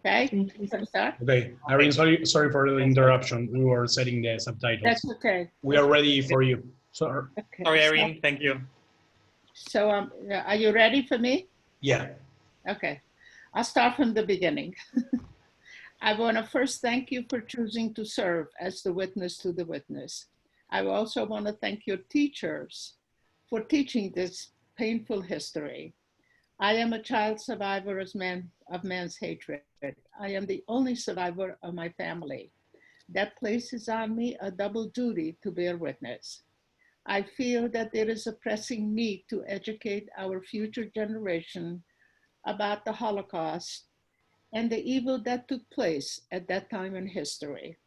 Okay, can I start? Okay, Irene, sorry for the interruption. We were setting the subtitles. That's okay. We are ready for you. Okay, Sorry, Irene. Thank you. So, are you ready for me? Yeah. Okay, I'll start from the beginning. I want to first thank you for choosing to serve as the witness to the witness. I also want to thank your teachers for teaching this painful history. I am a child survivor of man's hatred. I am the only survivor of my family. That places on me a double duty to bear witness. I feel that there is a pressing need to educate our future generation about the Holocaust and the evil that took place at that time in history.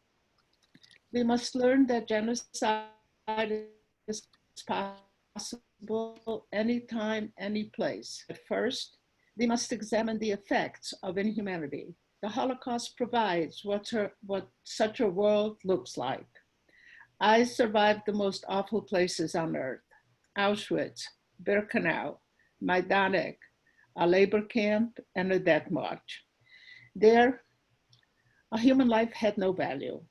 We must learn that genocide is possible anytime, any place. But first, we must examine the effects of inhumanity. The Holocaust provides what such a world looks like. I survived the most awful places on earth: Auschwitz, Birkenau, Majdanek, a labor camp, and a death march. There, a human life had no value.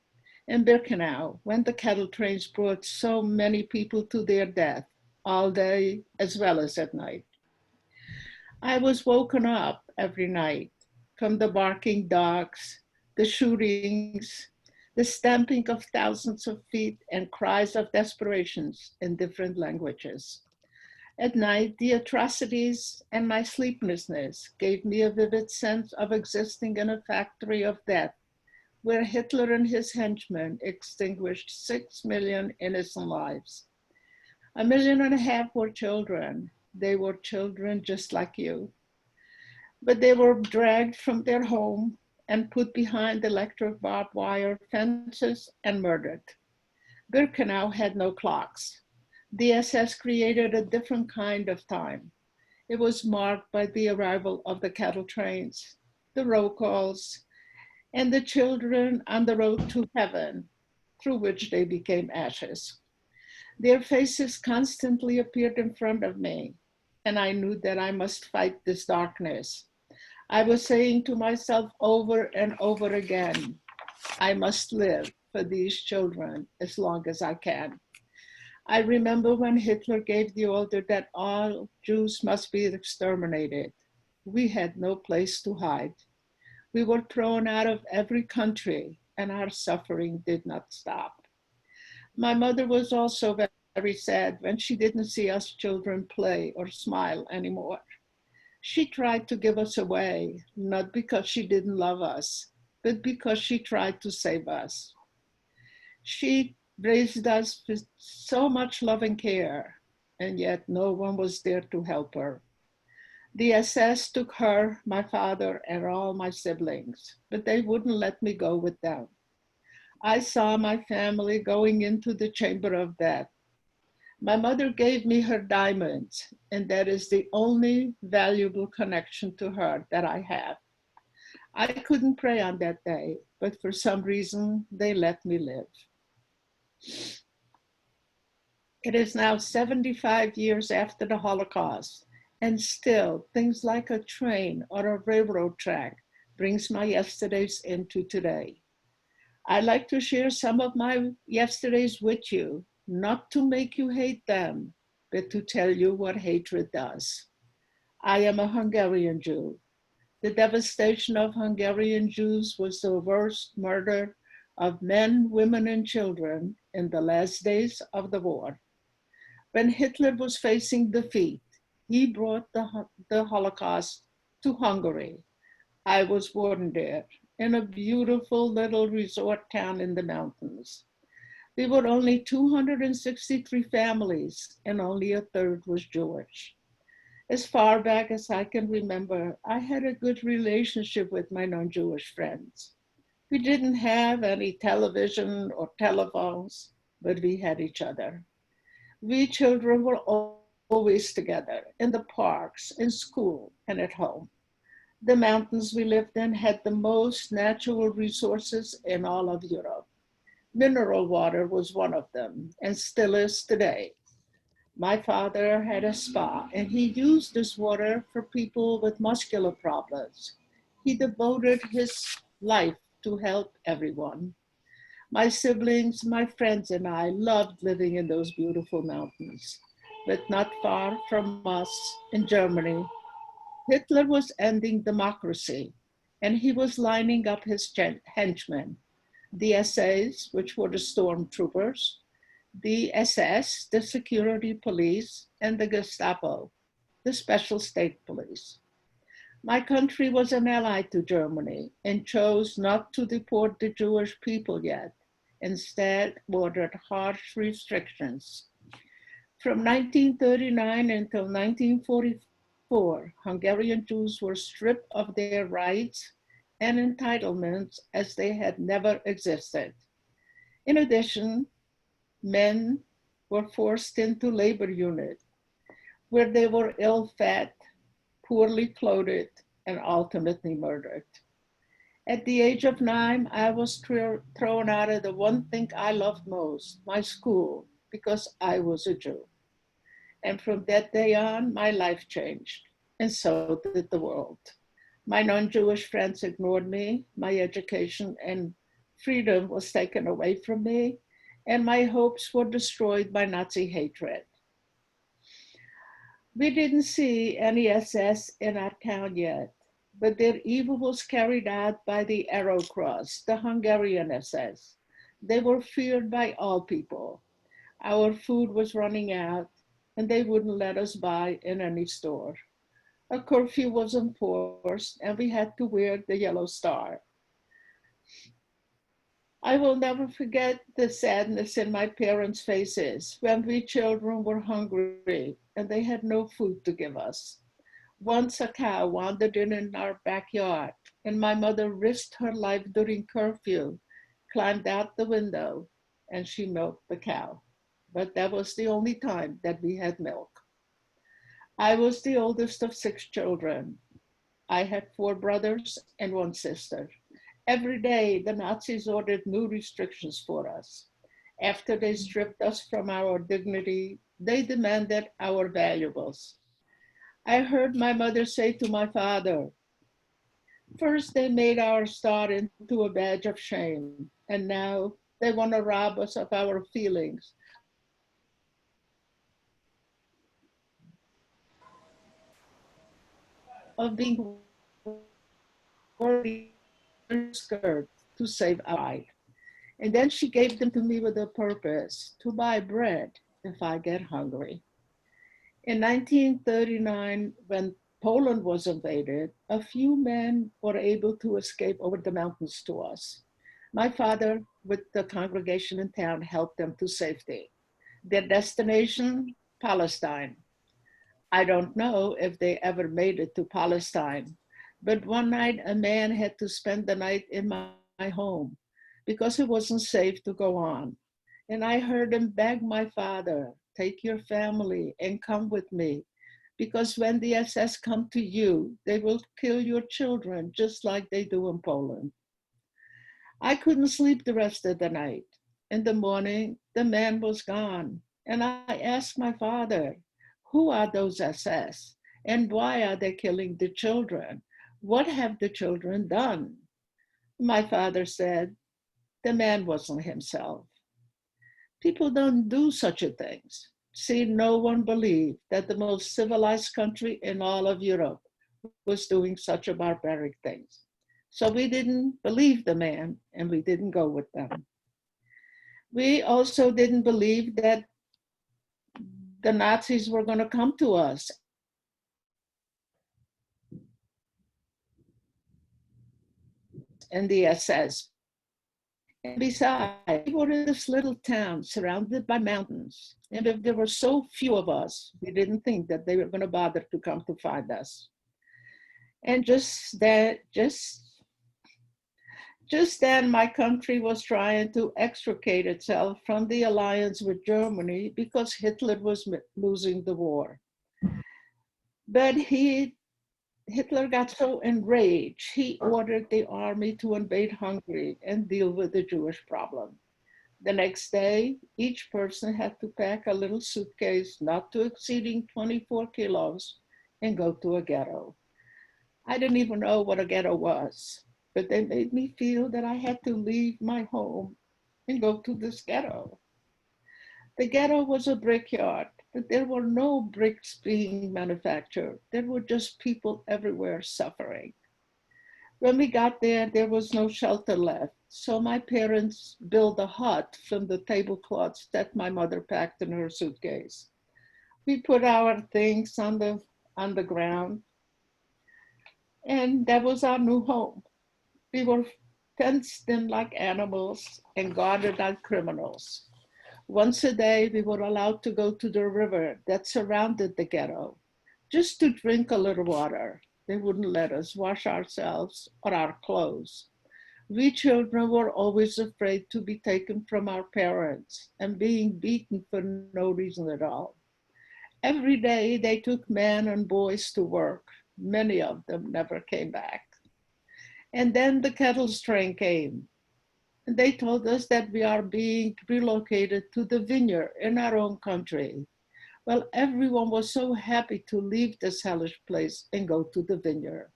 In Birkenau, when the cattle trains brought so many people to their death, all day as well as at night. I was woken up every night from the barking dogs, the shootings, the stamping of thousands of feet, and cries of desperations in different languages. At night, the atrocities and my sleeplessness gave me a vivid sense of existing in a factory of death, where Hitler and his henchmen extinguished 6 million innocent lives. 1.5 million were children. They were children just like you. But they were dragged from their home and put behind electric barbed wire fences and murdered. Birkenau had no clocks. The SS created a different kind of time. It was marked by the arrival of the cattle trains, the roll calls, and the children on the road to heaven, through which they became ashes. Their faces constantly appeared in front of me, and I knew that I must fight this darkness. I was saying to myself over and over again, I must live for these children as long as I can. I remember when Hitler gave the order that all Jews must be exterminated. We had no place to hide. We were thrown out of every country, and our suffering did not stop. My mother was also very sad when she didn't see us children play or smile anymore. She tried to give us away, not because she didn't love us, but because she tried to save us. She raised us with so much love and care, and yet no one was there to help her. The SS took her, my father, and all my siblings, but they wouldn't let me go with them. I saw my family going into the chamber of death. My mother gave me her diamonds, and that is the only valuable connection to her that I have. I couldn't pray on that day, but for some reason, they let me live. It is now 75 years after the Holocaust, and still things like a train or a railroad track brings my yesterdays into today. I'd like to share some of my yesterdays with you, not to make you hate them, but to tell you what hatred does. I am a Hungarian Jew. The devastation of Hungarian Jews was the worst murder of men, women, and children in the last days of the war. When Hitler was facing defeat, he brought the Holocaust to Hungary. I was born there in a beautiful little resort town in the mountains. There were only 263 families, and only a third was Jewish. As far back as I can remember, I had a good relationship with my non-Jewish friends. We didn't have any television or telephones, but we had each other. We children were always together in the parks, in school, and at home. The mountains we lived in had the most natural resources in all of Europe. Mineral water was one of them, and still is today. My father had a spa, and he used this water for people with muscular problems. He devoted his life to help everyone. My siblings, my friends, and I loved living in those beautiful mountains. But not far from us in Germany, Hitler was ending democracy, and he was lining up his henchmen, the SAs, which were the stormtroopers, the SS, the security police, and the Gestapo, the special state police. My country was an ally to Germany and chose not to deport the Jewish people yet, instead ordered harsh restrictions. From 1939 until 1944, Hungarian Jews were stripped of their rights and entitlements as they had never existed. In addition, men were forced into labor units where they were ill-fed, poorly clothed, and ultimately murdered. At the age of 9, I was thrown out of the one thing I loved most, my school, because I was a Jew. And from that day on, my life changed, and so did the world. My non-Jewish friends ignored me, my education and freedom was taken away from me, and my hopes were destroyed by Nazi hatred. We didn't see any SS in our town yet, but their evil was carried out by the Arrow Cross, the Hungarian SS. They were feared by all people. Our food was running out, and they wouldn't let us buy in any store. A curfew was enforced, and we had to wear the yellow star. I will never forget the sadness in my parents' faces when we children were hungry and they had no food to give us. Once a cow wandered in our backyard, and my mother risked her life during curfew, climbed out the window, and she milked the cow. But that was the only time that we had milk. I was the oldest of 6 children. I had 4 brothers and 1 sister. Every day, the Nazis ordered new restrictions for us. After they stripped us from our dignity, they demanded our valuables. I heard my mother say to my father, first they made our star into a badge of shame, and now they want to rob us of our feelings, of being worthy skirt to save our pride. And then she gave them to me with a purpose, to buy bread if I get hungry. In 1939, when Poland was invaded, a few men were able to escape over the mountains to us. My father, with the congregation in town, helped them to safety. Their destination, Palestine. I don't know if they ever made it to Palestine, but one night a man had to spend the night in my home because it wasn't safe to go on. And I heard him beg my father, take your family and come with me, because when the SS come to you, they will kill your children just like they do in Poland. I couldn't sleep the rest of the night. In the morning, the man was gone. And I asked my father, who are those SS? And why are they killing the children? What have the children done? My father said, the man wasn't himself. People don't do such a things. See, no one believed that the most civilized country in all of Europe was doing such a barbaric things. So we didn't believe the man and we didn't go with them. We also didn't believe that the Nazis were going to come to us and the SS. And besides, we were in this little town surrounded by mountains. And if there were so few of us, we didn't think that they were going to bother to come to find us. And just then, my country was trying to extricate itself from the alliance with Germany because Hitler was losing the war. But Hitler got so enraged, he ordered the army to invade Hungary and deal with the Jewish problem. The next day, each person had to pack a little suitcase not to exceeding 24 kilos and go to a ghetto. I didn't even know what a ghetto was, but they made me feel that I had to leave my home and go to this ghetto. The ghetto was a brickyard, but there were no bricks being manufactured. There were just people everywhere suffering. When we got there, there was no shelter left. So my parents built a hut from the tablecloths that my mother packed in her suitcase. We put our things on the ground, and that was our new home. We were fenced in like animals and guarded like criminals. Once a day, we were allowed to go to the river that surrounded the ghetto just to drink a little water. They wouldn't let us wash ourselves or our clothes. We children were always afraid to be taken from our parents and being beaten for no reason at all. Every day they took men and boys to work. Many of them never came back. And then the cattle train came. And they told us that we are being relocated to the vineyard in our own country. Well, everyone was so happy to leave this hellish place and go to the vineyard.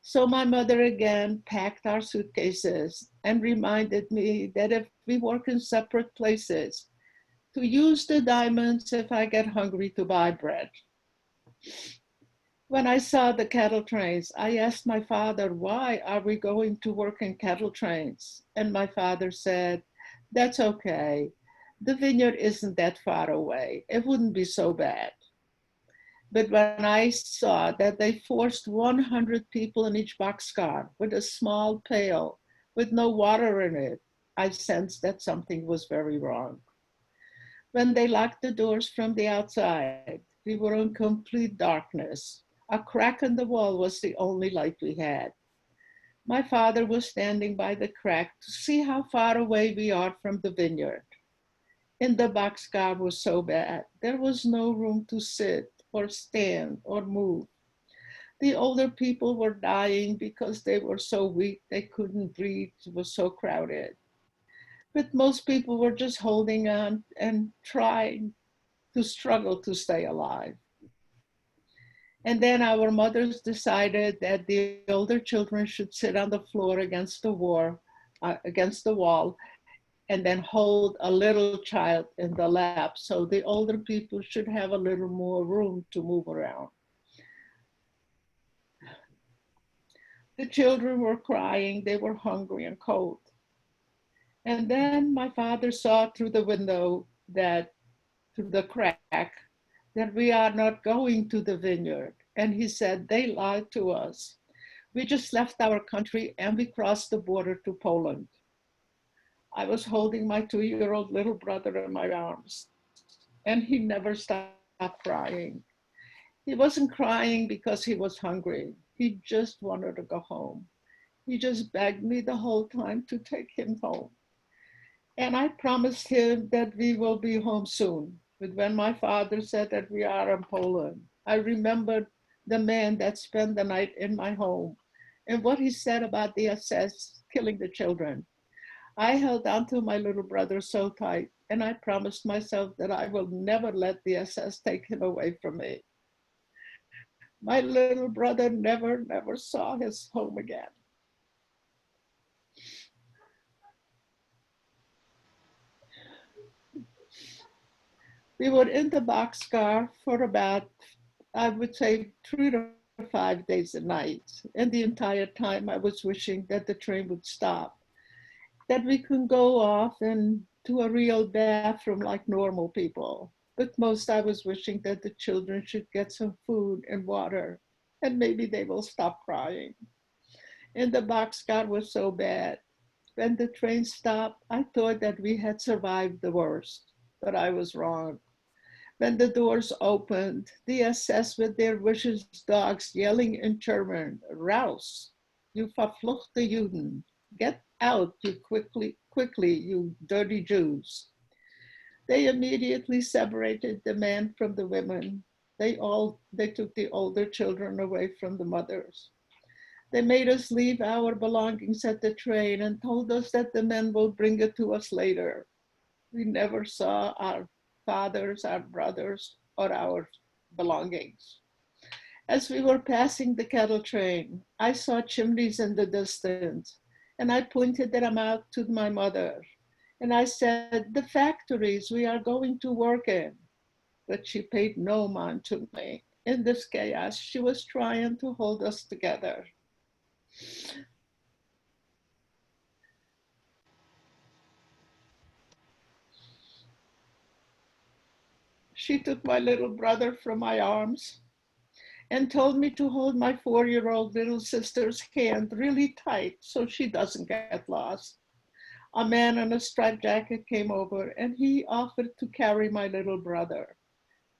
So my mother again packed our suitcases and reminded me that if we work in separate places, to use the diamonds if I get hungry to buy bread. When I saw the cattle trains, I asked my father, why are we going to work in cattle trains? And my father said, that's okay. The vineyard isn't that far away. It wouldn't be so bad. But when I saw that they forced 100 people in each boxcar with a small pail with no water in it, I sensed that something was very wrong. When they locked the doors from the outside, we were in complete darkness. A crack in the wall was the only light we had. My father was standing by the crack to see how far away we are from the vineyard. And the boxcar was so bad, there was no room to sit or stand or move. The older people were dying because they were so weak they couldn't breathe, it was so crowded. But most people were just holding on and trying to struggle to stay alive. And then our mothers decided that the older children should sit on the floor against the wall, and then hold a little child in the lap. So the older people should have a little more room to move around. The children were crying, they were hungry and cold. And then my father saw through the window through the crack, that we are not going to the vineyard. And he said, they lied to us. We just left our country and we crossed the border to Poland. I was holding my 2-year-old little brother in my arms, and he never stopped crying. He wasn't crying because he was hungry. He just wanted to go home. He just begged me the whole time to take him home. And I promised him that we will be home soon. But when my father said that we are in Poland, I remembered the man that spent the night in my home and what he said about the SS killing the children. I held on to my little brother so tight, and I promised myself that I will never let the SS take him away from me. My little brother never saw his home again. We were in the boxcar for about, I would say, 3 to 5 days a night. And the entire time I was wishing that the train would stop, that we could go off and to a real bathroom like normal people. But most I was wishing that the children should get some food and water, and maybe they will stop crying. And the boxcar was so bad. When the train stopped, I thought that we had survived the worst, but I was wrong. When the doors opened, the SS with their vicious dogs yelling in German, Raus, you verfluchte Juden, get out, you quickly, you dirty Jews. They immediately separated the men from the women. They took the older children away from the mothers. They made us leave our belongings at the train and told us that the men will bring it to us later. We never saw our fathers, our brothers, or our belongings. As we were passing the cattle train, I saw chimneys in the distance, and I pointed them out to my mother. And I said, "The factories we are going to work in." But she paid no mind to me. In this chaos, she was trying to hold us together. She took my little brother from my arms and told me to hold my 4-year-old little sister's hand really tight so she doesn't get lost. A man in a striped jacket came over and he offered to carry my little brother.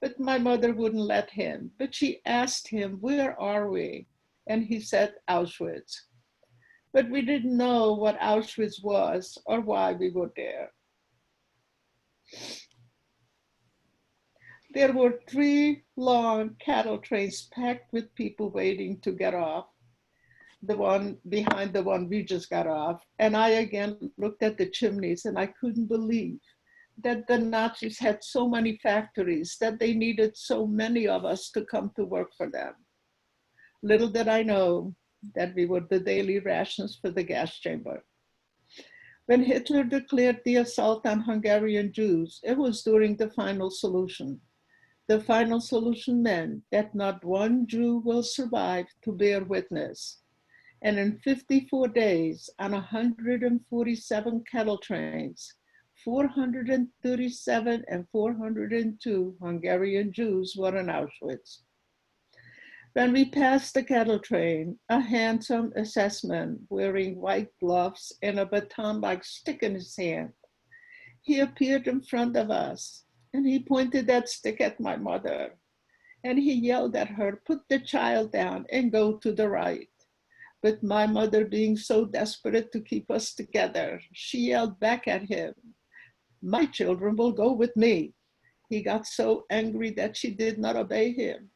But my mother wouldn't let him. But she asked him, "Where are we?" And he said, "Auschwitz." But we didn't know what Auschwitz was or why we were there. There were 3 long cattle trains packed with people waiting to get off, the one behind the one we just got off. And I again looked at the chimneys and I couldn't believe that the Nazis had so many factories, that they needed so many of us to come to work for them. Little did I know that we were the daily rations for the gas chamber. When Hitler declared the assault on Hungarian Jews, it was during the final solution. The final solution meant that not one Jew will survive to bear witness. And in 54 days, on 147 cattle trains, 437 and 402 Hungarian Jews were in Auschwitz. When we passed the cattle train, a handsome SS man wearing white gloves and a baton-like stick in his hand, he appeared in front of us and he pointed that stick at my mother and he yelled at her, "Put the child down and go to the right." But my mother, being so desperate to keep us together, she yelled back at him, "My children will go with me." He got so angry that she did not obey him.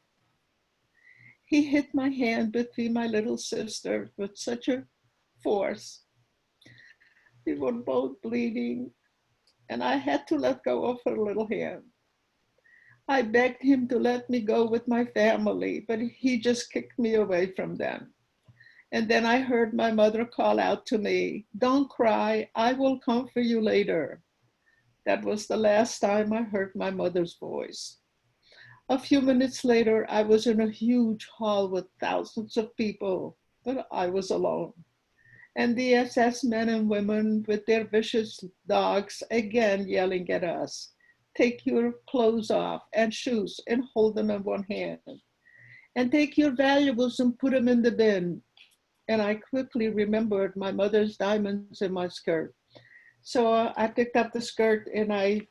He hit my hand between my little sister with such a force. We were both bleeding, and I had to let go of her little hand. I begged him to let me go with my family, but he just kicked me away from them. And then I heard my mother call out to me, "Don't cry, I will come for you later." That was the last time I heard my mother's voice. A few minutes later, I was in a huge hall with thousands of people, but I was alone. And the SS men and women with their vicious dogs again yelling at us, "Take your clothes off and shoes and hold them in one hand. And take your valuables and put them in the bin." And I quickly remembered my mother's diamonds in my skirt. So I picked up the skirt and I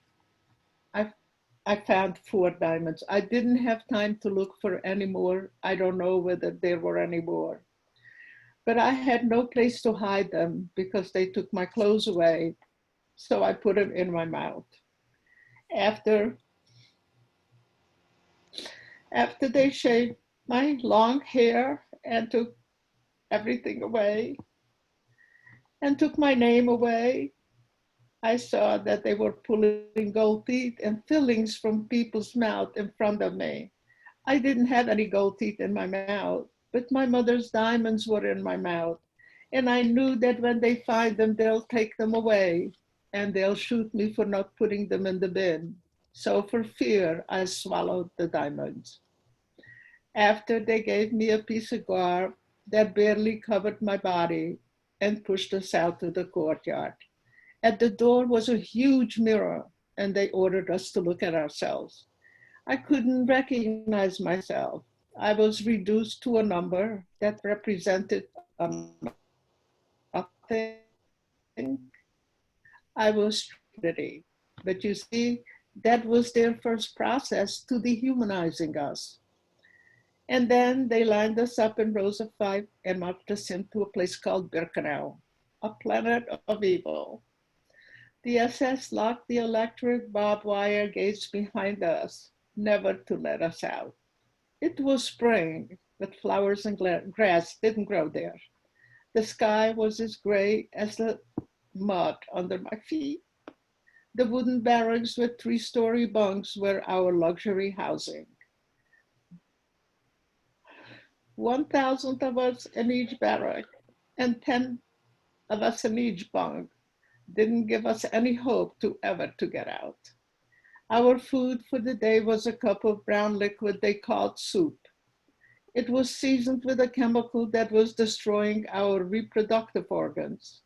found 4 diamonds. I didn't have time to look for any more. I don't know whether there were any more. But I had no place to hide them because they took my clothes away. So I put them in my mouth. After they shaved my long hair and took everything away and took my name away, I saw that they were pulling gold teeth and fillings from people's mouth in front of me. I didn't have any gold teeth in my mouth, but my mother's diamonds were in my mouth. And I knew that when they find them, they'll take them away and they'll shoot me for not putting them in the bin. So for fear, I swallowed the diamonds. After they gave me a piece of garb that barely covered my body and pushed us out to the courtyard. At the door was a huge mirror, and they ordered us to look at ourselves. I couldn't recognize myself. I was reduced to a number that represented nothing. I was stupidity. But you see, that was their first process to dehumanizing us. And then they lined us up in rows of 5 and marched us into a place called Birkenau, a planet of evil. The SS locked the electric barbed wire gates behind us, never to let us out. It was spring, but flowers and grass didn't grow there. The sky was as gray as the mud under my feet. The wooden barracks with 3-story bunks were our luxury housing. 1,000 of us in each barrack and 10 of us in each bunk didn't give us any hope to ever to get out. Our food for the day was a cup of brown liquid they called soup. It was seasoned with a chemical that was destroying our reproductive organs.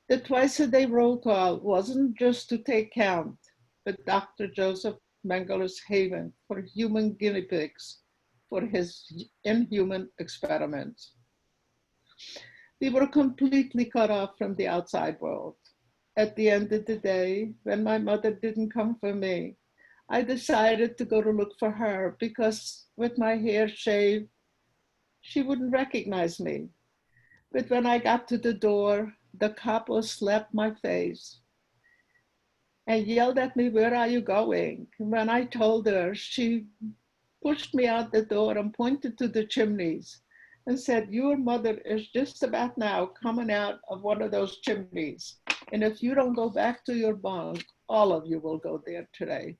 The twice-a-day roll call wasn't just to take count, but Dr. Joseph Mengeler's haven for human guinea pigs for his inhuman experiments. We were completely cut off from the outside world. At the end of the day, when my mother didn't come for me, I decided to go to look for her because with my hair shaved, she wouldn't recognize me. But when I got to the door, the capo slapped my face and yelled at me, "Where are you going?" When I told her, she pushed me out the door and pointed to the chimneys and said, "Your mother is just about now coming out of one of those chimneys. And if you don't go back to your bunk, all of you will go there today."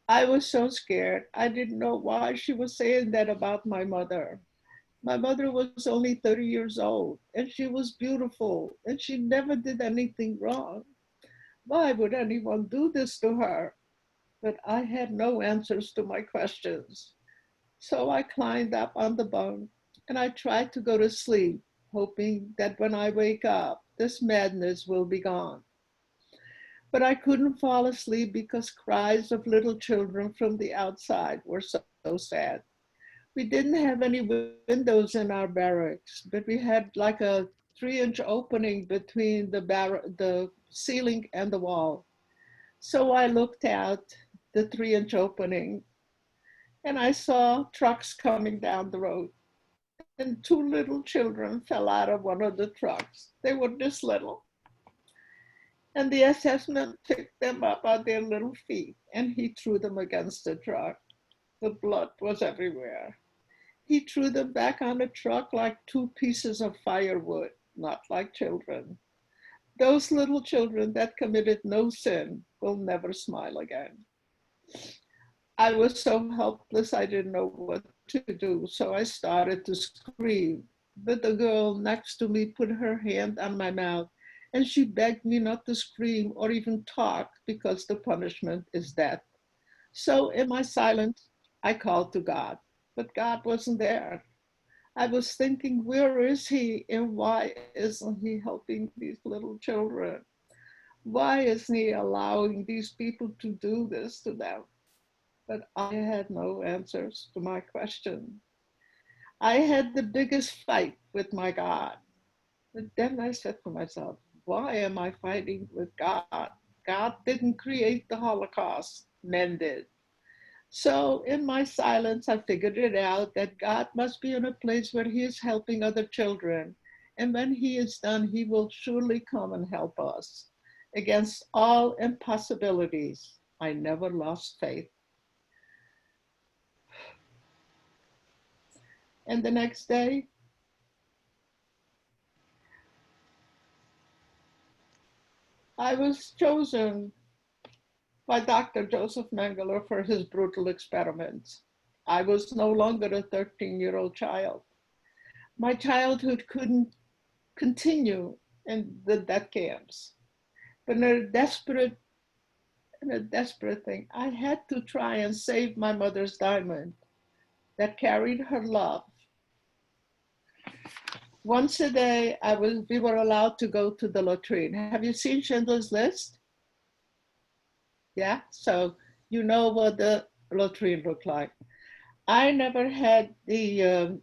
I was so scared. I didn't know why she was saying that about my mother. My mother was only 30 years old and she was beautiful and she never did anything wrong. Why would anyone do this to her? But I had no answers to my questions. So I climbed up on the bunk and I tried to go to sleep, hoping that when I wake up, this madness will be gone. But I couldn't fall asleep because cries of little children from the outside were so sad. We didn't have any windows in our barracks, but we had like a 3-inch opening between the ceiling and the wall. So I looked out the 3-inch opening and I saw trucks coming down the road. And 2 little children fell out of one of the trucks. They were this little. And the assessment picked them up on their little feet and he threw them against the truck. The blood was everywhere. He threw them back on the truck like 2 pieces of firewood, not like children. Those little children that committed no sin will never smile again. I was so helpless, I didn't know what to do, so I started to scream. But the girl next to me put her hand on my mouth and she begged me not to scream or even talk because the punishment is death. So in my silence, I called to God, but God wasn't there. I was thinking, where is he and why isn't he helping these little children? Why isn't he allowing these people to do this to them? But I had no answers to my question. I had the biggest fight with my God. But then I said to myself, why am I fighting with God? God didn't create the Holocaust, men did. So in my silence, I figured it out that God must be in a place where he is helping other children. And when he is done, he will surely come and help us. Against all impossibilities, I never lost faith. And the next day, I was chosen by Dr. Joseph Mengeler for his brutal experiments. I was no longer a 13-year-old child. My childhood couldn't continue in the death camps. But in a desperate thing, I had to try and save my mother's diamond that carried her love. Once a day, we were allowed to go to the latrine. Have you seen Schindler's List? Yeah, so you know what the latrine looked like. I never had the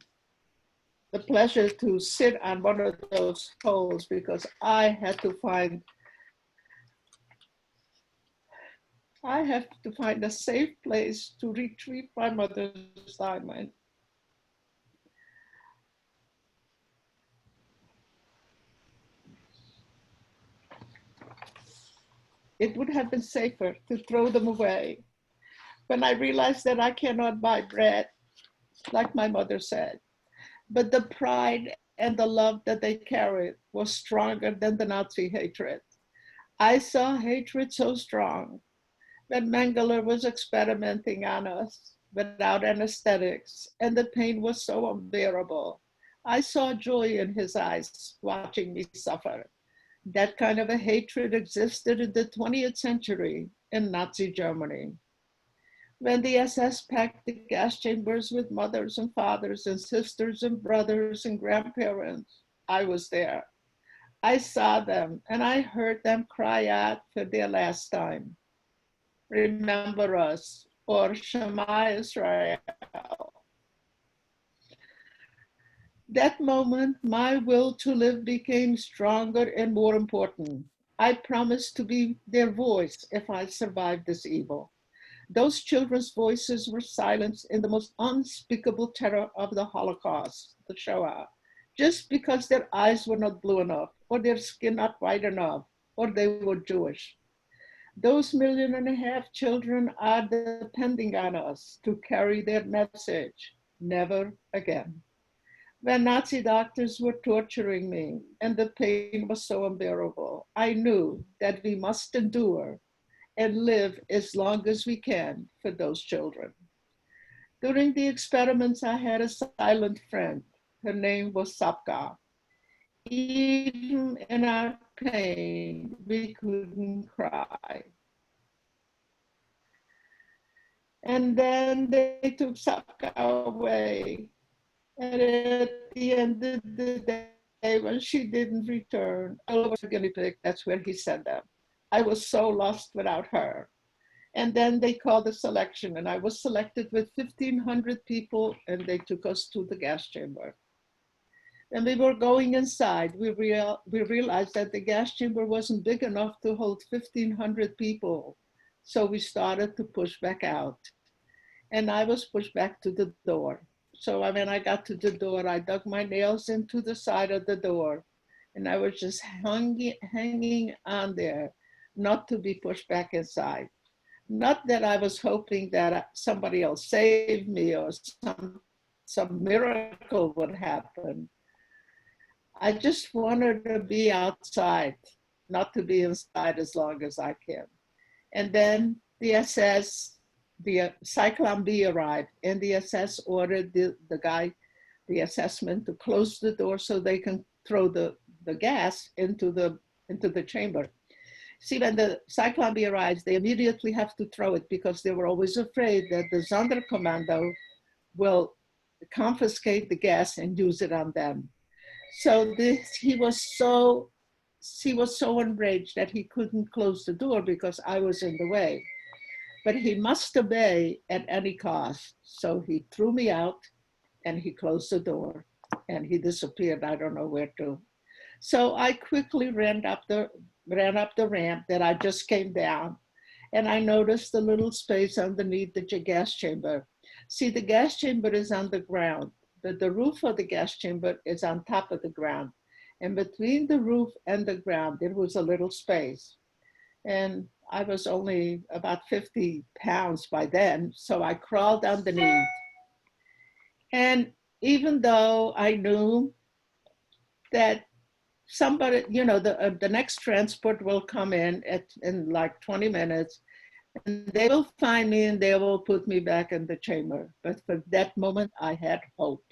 pleasure to sit on one of those holes because I had to find a safe place to retrieve my mother's diamond. It would have been safer to throw them away. When I realized that I cannot buy bread, like my mother said, but the pride and the love that they carried was stronger than the Nazi hatred. I saw hatred so strong that Mengele was experimenting on us. without anesthetics, and the pain was so unbearable. I saw joy in his eyes watching me suffer. That kind of a hatred existed in the 20th century in Nazi Germany. When the SS packed the gas chambers with mothers and fathers and sisters and brothers and grandparents, I was there. I saw them and I heard them cry out for their last time. Remember us, or Shema Israel. That moment, my will to live became stronger and more important. I promised to be their voice if I survived this evil. Those children's voices were silenced in the most unspeakable terror of the Holocaust, the Shoah, just because their eyes were not blue enough, or their skin not white enough, or they were Jewish. Those 1.5 million children are depending on us to carry their message, never again. When Nazi doctors were torturing me and the pain was so unbearable, I knew that we must endure and live as long as we can for those children. During the experiments, I had a silent friend. Her name was Sapka. Even in our pain, we couldn't cry. And then they took Sapka away. And at the end of the day, when she didn't return, I was a guinea pig. That's where he sent them. I was so lost without her. And then they called a selection, and I was selected with 1,500 people, and they took us to the gas chamber. And we were going inside. We realized that the gas chamber wasn't big enough to hold 1,500 people. So we started to push back out. And I was pushed back to the door. So when I got to the door, I dug my nails into the side of the door. And I was just hanging on there, not to be pushed back inside. Not that I was hoping that somebody else saved me or some miracle would happen. I just wanted to be outside, not to be inside as long as I can. And then the SS, the Cyclone B arrived, and the SS ordered the assessment to close the door so they can throw the gas into the chamber. See, when the Cyclone B arrives, they immediately have to throw it because they were always afraid that the Sonderkommando will confiscate the gas and use it on them. So he was so enraged that he couldn't close the door because I was in the way. But he must obey at any cost. So he threw me out and he closed the door and he disappeared. I don't know where to. So I quickly ran up the ramp that I just came down, and I noticed the little space underneath the gas chamber. See, the gas chamber is on the ground, but the roof of the gas chamber is on top of the ground. And between the roof and the ground, there was a little space. And I was only about 50 pounds by then, so I crawled underneath. And even though I knew that somebody, the next transport will come in like 20 minutes, and they will find me and they will put me back in the chamber. But for that moment, I had hope.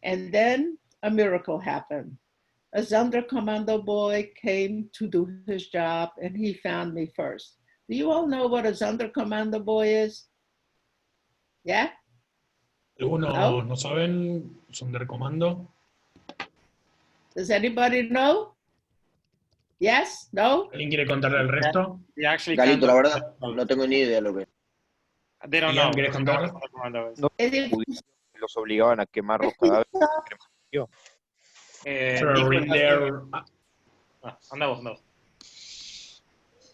And then a miracle happened. A Sonderkommando boy came to do his job, and he found me first. Do you all know what a Sonderkommando boy is? Yeah? ¿No saben Sonderkommando? Does anybody know? Yes? No? ¿Alguien quiere contarle el resto? Galito, la verdad, no tengo ni idea de lo que. They don't know. ¿Quieres contar? No, los obligaban a quemar los cadáveres. Andamos.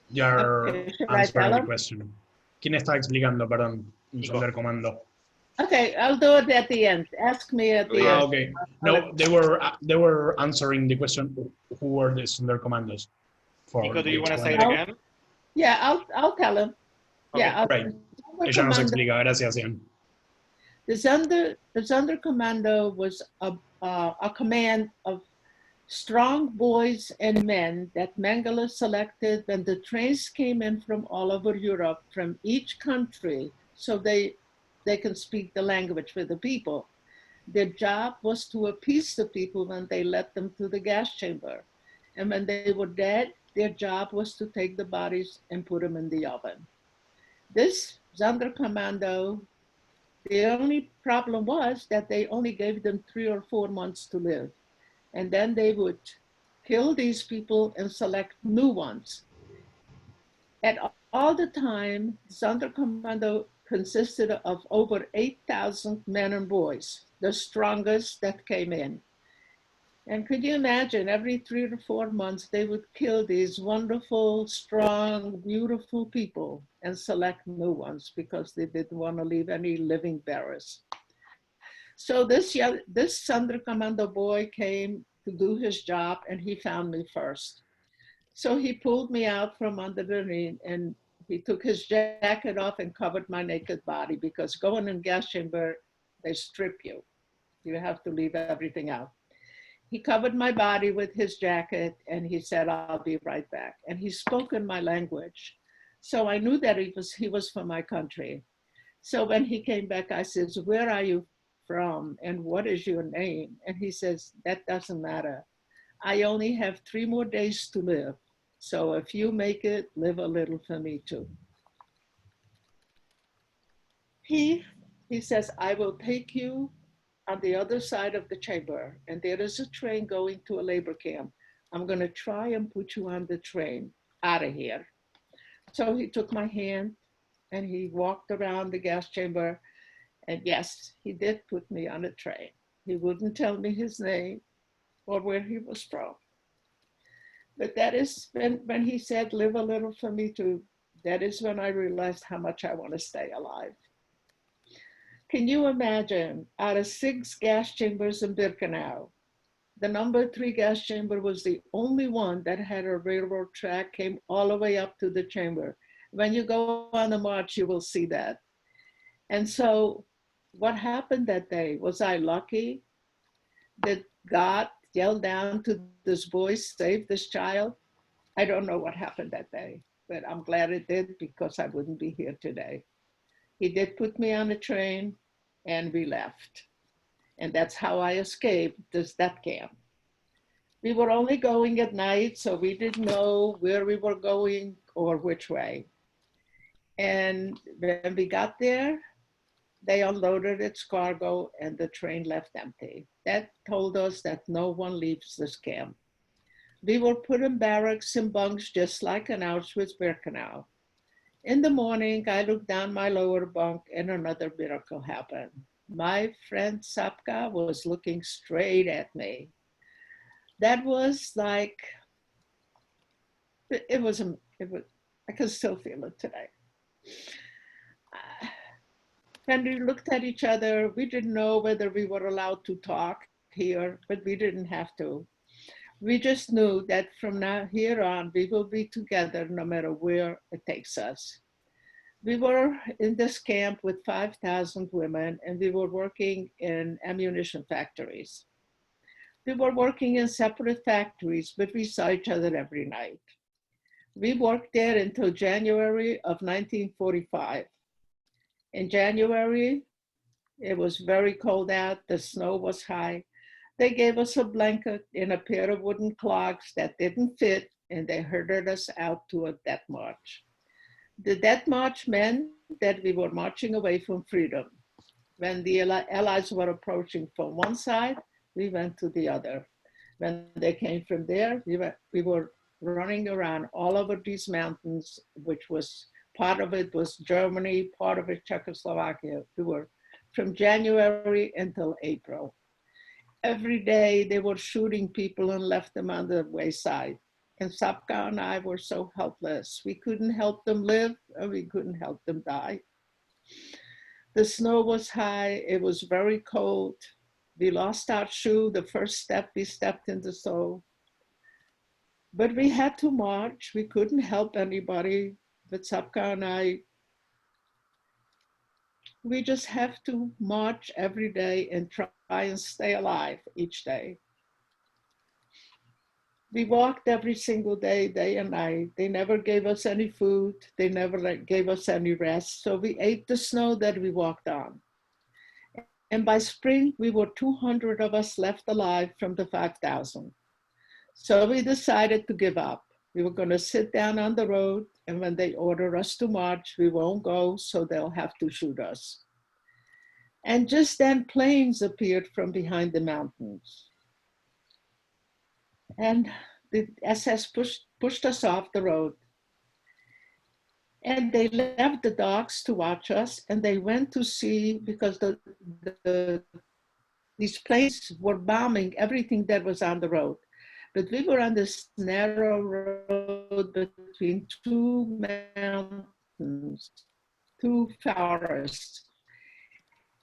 You're answering the question. ¿Quién está explicando, perdón, Sonderkommando? Okay, I'll do it at the end. Ask me at the end. Okay. No, they were answering the question. Who were the Sonderkommandos? Nico, do you want to say it again? Yeah, I'll tell him. Okay, yeah, great. Ella nos explica. Gracias, Ian. The Sonderkommando was a command of strong boys and men that Mengele selected when the trains came in from all over Europe, from each country. So they they can speak the language with the people. Their job was to appease the people when they let them to the gas chamber. And when they were dead, their job was to take the bodies and put them in the oven. This Sonderkommando, the only problem was that they only gave them 3 or 4 months to live. And then they would kill these people and select new ones. At all the time, Sonderkommando consisted of over 8,000 men and boys, the strongest that came in. And could you imagine, every 3 or 4 months, they would kill these wonderful, strong, beautiful people and select new ones because they didn't want to leave any living bearers. So this Sonderkommando boy came to do his job, and he found me first. So he pulled me out from under the knee, and he took his jacket off and covered my naked body, because going in gas chamber, they strip you. You have to leave everything out. He covered my body with his jacket, and he said, "I'll be right back." And he spoke in my language. So I knew that he was from my country. So when he came back, I said, "Where are you from and what is your name?" And he says, "That doesn't matter. I only have 3 more days to live. So if you make it, live a little for me too." He says, "I will take you on the other side of the chamber, and there is a train going to a labor camp. I'm going to try and put you on the train out of here." So he took my hand and he walked around the gas chamber. And yes, he did put me on a train. He wouldn't tell me his name or where he was from. But that is when he said, "Live a little for me too," that is when I realized how much I want to stay alive. Can you imagine, out of 6 gas chambers in Birkenau, the number 3 gas chamber was the only one that had a railroad track, came all the way up to the chamber. When you go on the march, you will see that. And so what happened that day? Was I lucky? Did God yell down to this boy, "Save this child"? I don't know what happened that day, but I'm glad it did, because I wouldn't be here today. He did put me on a train and we left. And that's how I escaped that camp. We were only going at night, so we didn't know where we were going or which way. And when we got there, they unloaded its cargo and the train left empty. That told us that no one leaves this camp. We were put in barracks and bunks just like in Auschwitz-Birkenau. In the morning, I looked down my lower bunk and another miracle happened. My friend Sapka was looking straight at me. That was like, it was, I can still feel it today. When we looked at each other, we didn't know whether we were allowed to talk here, but we didn't have to. We just knew that from now here on, we will be together no matter where it takes us. We were in this camp with 5,000 women, and we were working in ammunition factories. We were working in separate factories, but we saw each other every night. We worked there until January of 1945. In January, it was very cold out, the snow was high. They gave us a blanket and a pair of wooden clogs that didn't fit, and they herded us out to a death march. The death march meant that we were marching away from freedom. When the Allies were approaching from one side, we went to the other. When they came from there, we were running around all over these mountains, which was, part of it was Germany, part of it Czechoslovakia. We were from January until April. Every day they were shooting people and left them on the wayside. And Sapka and I were so helpless. We couldn't help them live, and we couldn't help them die. The snow was high, it was very cold. We lost our shoe, the first step we stepped in the snow. But we had to march, we couldn't help anybody, but Sapka and I, we just have to march every day and try and stay alive each day. We walked every single day, day and night. They never gave us any food. They never gave us any rest. So we ate the snow that we walked on. And by spring, we were 200 of us left alive from the 5,000. So we decided to give up. We were going to sit down on the road, and when they order us to march, we won't go, so they'll have to shoot us. And just then, planes appeared from behind the mountains. And the SS pushed us off the road. And they left the dogs to watch us, and they went to see, because these planes were bombing everything that was on the road. But we were on this narrow road between two mountains, two forests.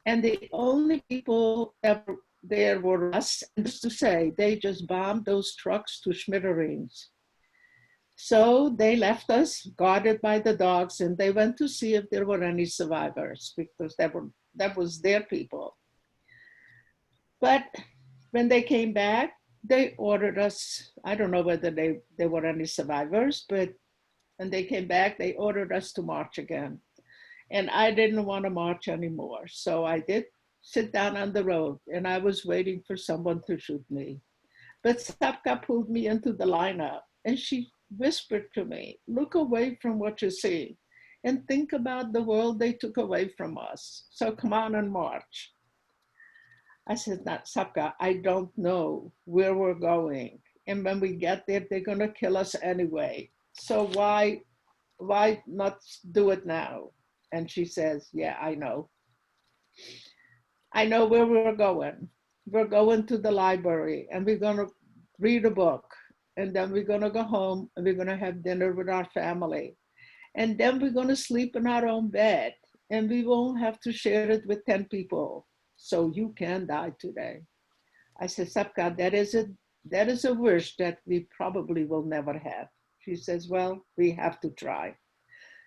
And the only people that were there were us, and just to say, they just bombed those trucks to smithereens. So they left us guarded by the dogs, and they went to see if there were any survivors, because that was their people. But when they came back, they ordered us, I don't know whether there were any survivors, but when they came back, they ordered us to march again. And I didn't want to march anymore. So I did sit down on the road, and I was waiting for someone to shoot me. But Sapka pulled me into the lineup, and she whispered to me, look away from what you see and think about the world they took away from us. So come on and march. I said, Sapka, I don't know where we're going. And when we get there, they're going to kill us anyway. So why not do it now? And she says, yeah, I know. I know where we're going. We're going to the library, and we're going to read a book. And then we're going to go home, and we're going to have dinner with our family. And then we're going to sleep in our own bed, and we won't have to share it with 10 people. So you can die today. I said, Sapka, that is a wish that we probably will never have. She says, well, we have to try.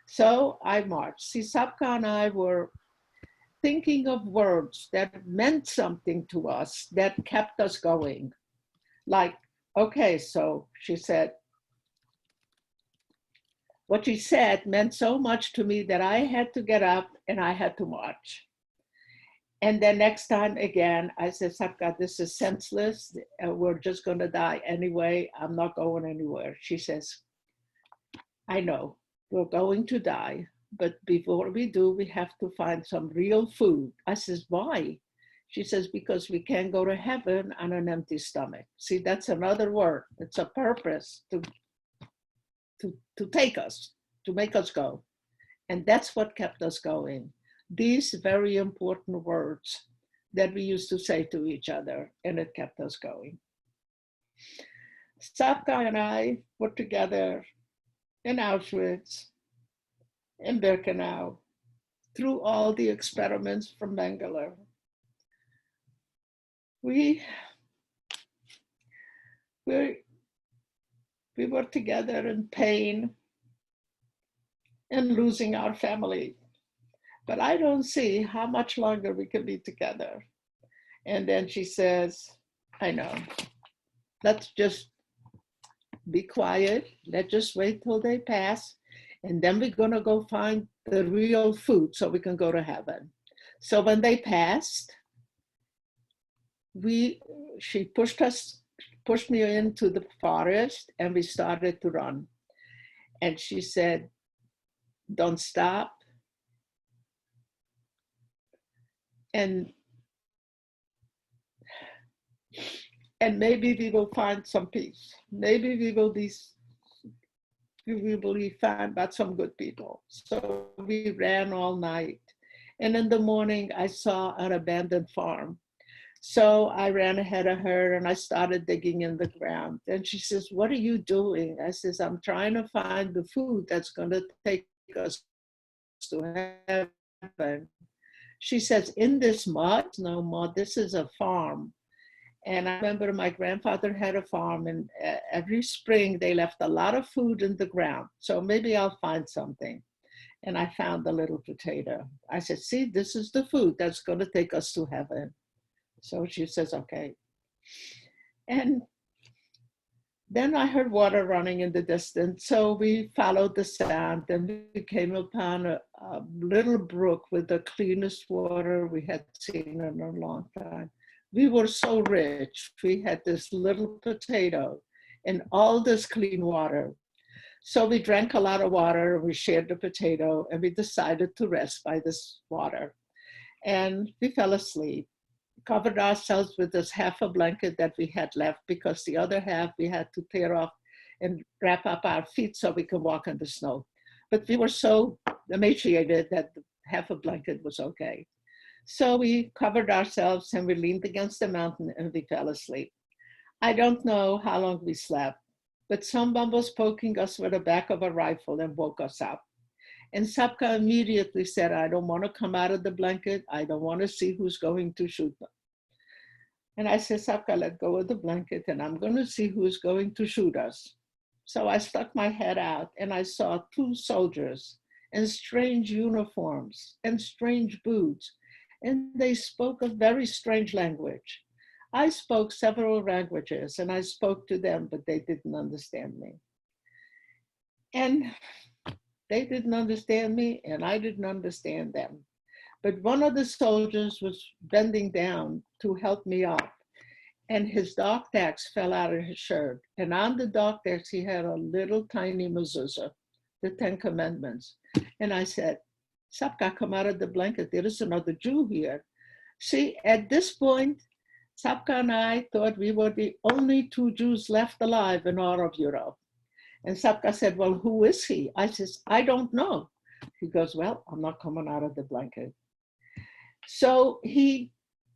So I marched. See, Sapka and I were thinking of words that meant something to us, that kept us going. Like, okay, so she said, what she said meant so much to me that I had to get up and I had to march. And then next time again, I said, Sapka, this is senseless. We're just going to die anyway. I'm not going anywhere. She says, I know we're going to die, but before we do, we have to find some real food. I says, why? She says, because we can't go to heaven on an empty stomach. See, that's another word. It's a purpose to take us, to make us go. And that's what kept us going. These very important words that we used to say to each other, and it kept us going. Sapka and I were together in Auschwitz, in Birkenau, through all the experiments from Mengele. We were together in pain and losing our family. But I don't see how much longer we can be together. And then she says, I know, let's just be quiet. Let's just wait till they pass. And then we're gonna go find the real food so we can go to heaven. So when they passed, she pushed me into the forest, and we started to run. And she said, don't stop. And maybe we will find some peace. Maybe we will be found by some good people. So we ran all night. And in the morning, I saw an abandoned farm. So I ran ahead of her and I started digging in the ground. And she says, what are you doing? I says, I'm trying to find the food that's going to take us to heaven. She says, in this mud? No mud, this is a farm. And I remember my grandfather had a farm, and every spring they left a lot of food in the ground. So maybe I'll find something. And I found a little potato. I said, see, this is the food that's going to take us to heaven. So she says, okay. And Then I heard water running in the distance, so we followed the sound and we came upon a little brook with the cleanest water we had seen in a long time. We were so rich. We had this little potato and all this clean water. So we drank a lot of water, we shared the potato, and we decided to rest by this water. And we fell asleep, covered ourselves with this half a blanket that we had left because the other half we had to tear off and wrap up our feet so we could walk in the snow. But we were so emaciated that half a blanket was okay. So we covered ourselves and we leaned against the mountain and we fell asleep. I don't know how long we slept, but someone was poking us with the back of a rifle and woke us up. And Sapka immediately said, I don't want to come out of the blanket. I don't want to see who's going to shoot them. And I said, Sapka, let go of the blanket and I'm going to see who's going to shoot us. So I stuck my head out and I saw two soldiers in strange uniforms and strange boots. And they spoke a very strange language. I spoke several languages and I spoke to them, but they didn't understand me. And they didn't understand me and I didn't understand them. But one of the soldiers was bending down to help me up and his dog tags fell out of his shirt. And on the dog tags, he had a little tiny mezuzah, the 10 Commandments. And I said, Sapka, come out of the blanket. There is another Jew here. See, at this point, Sapka and I thought we were the only two Jews left alive in all of Europe. And Sapka said, well, who is he? I says, I don't know. He goes, well, I'm not coming out of the blanket. So he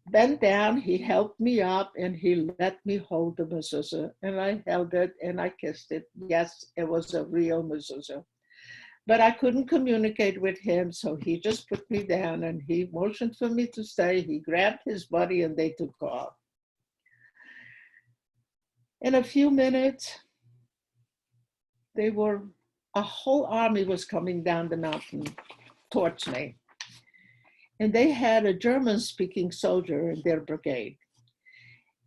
bent down, he helped me up, and he let me hold the mezuzah. And I held it and I kissed it. Yes, it was a real mezuzah. But I couldn't communicate with him, so he just put me down and he motioned for me to stay. He grabbed his buddy and they took off. In a few minutes, a whole army was coming down the mountain towards me. And they had a German-speaking soldier in their brigade.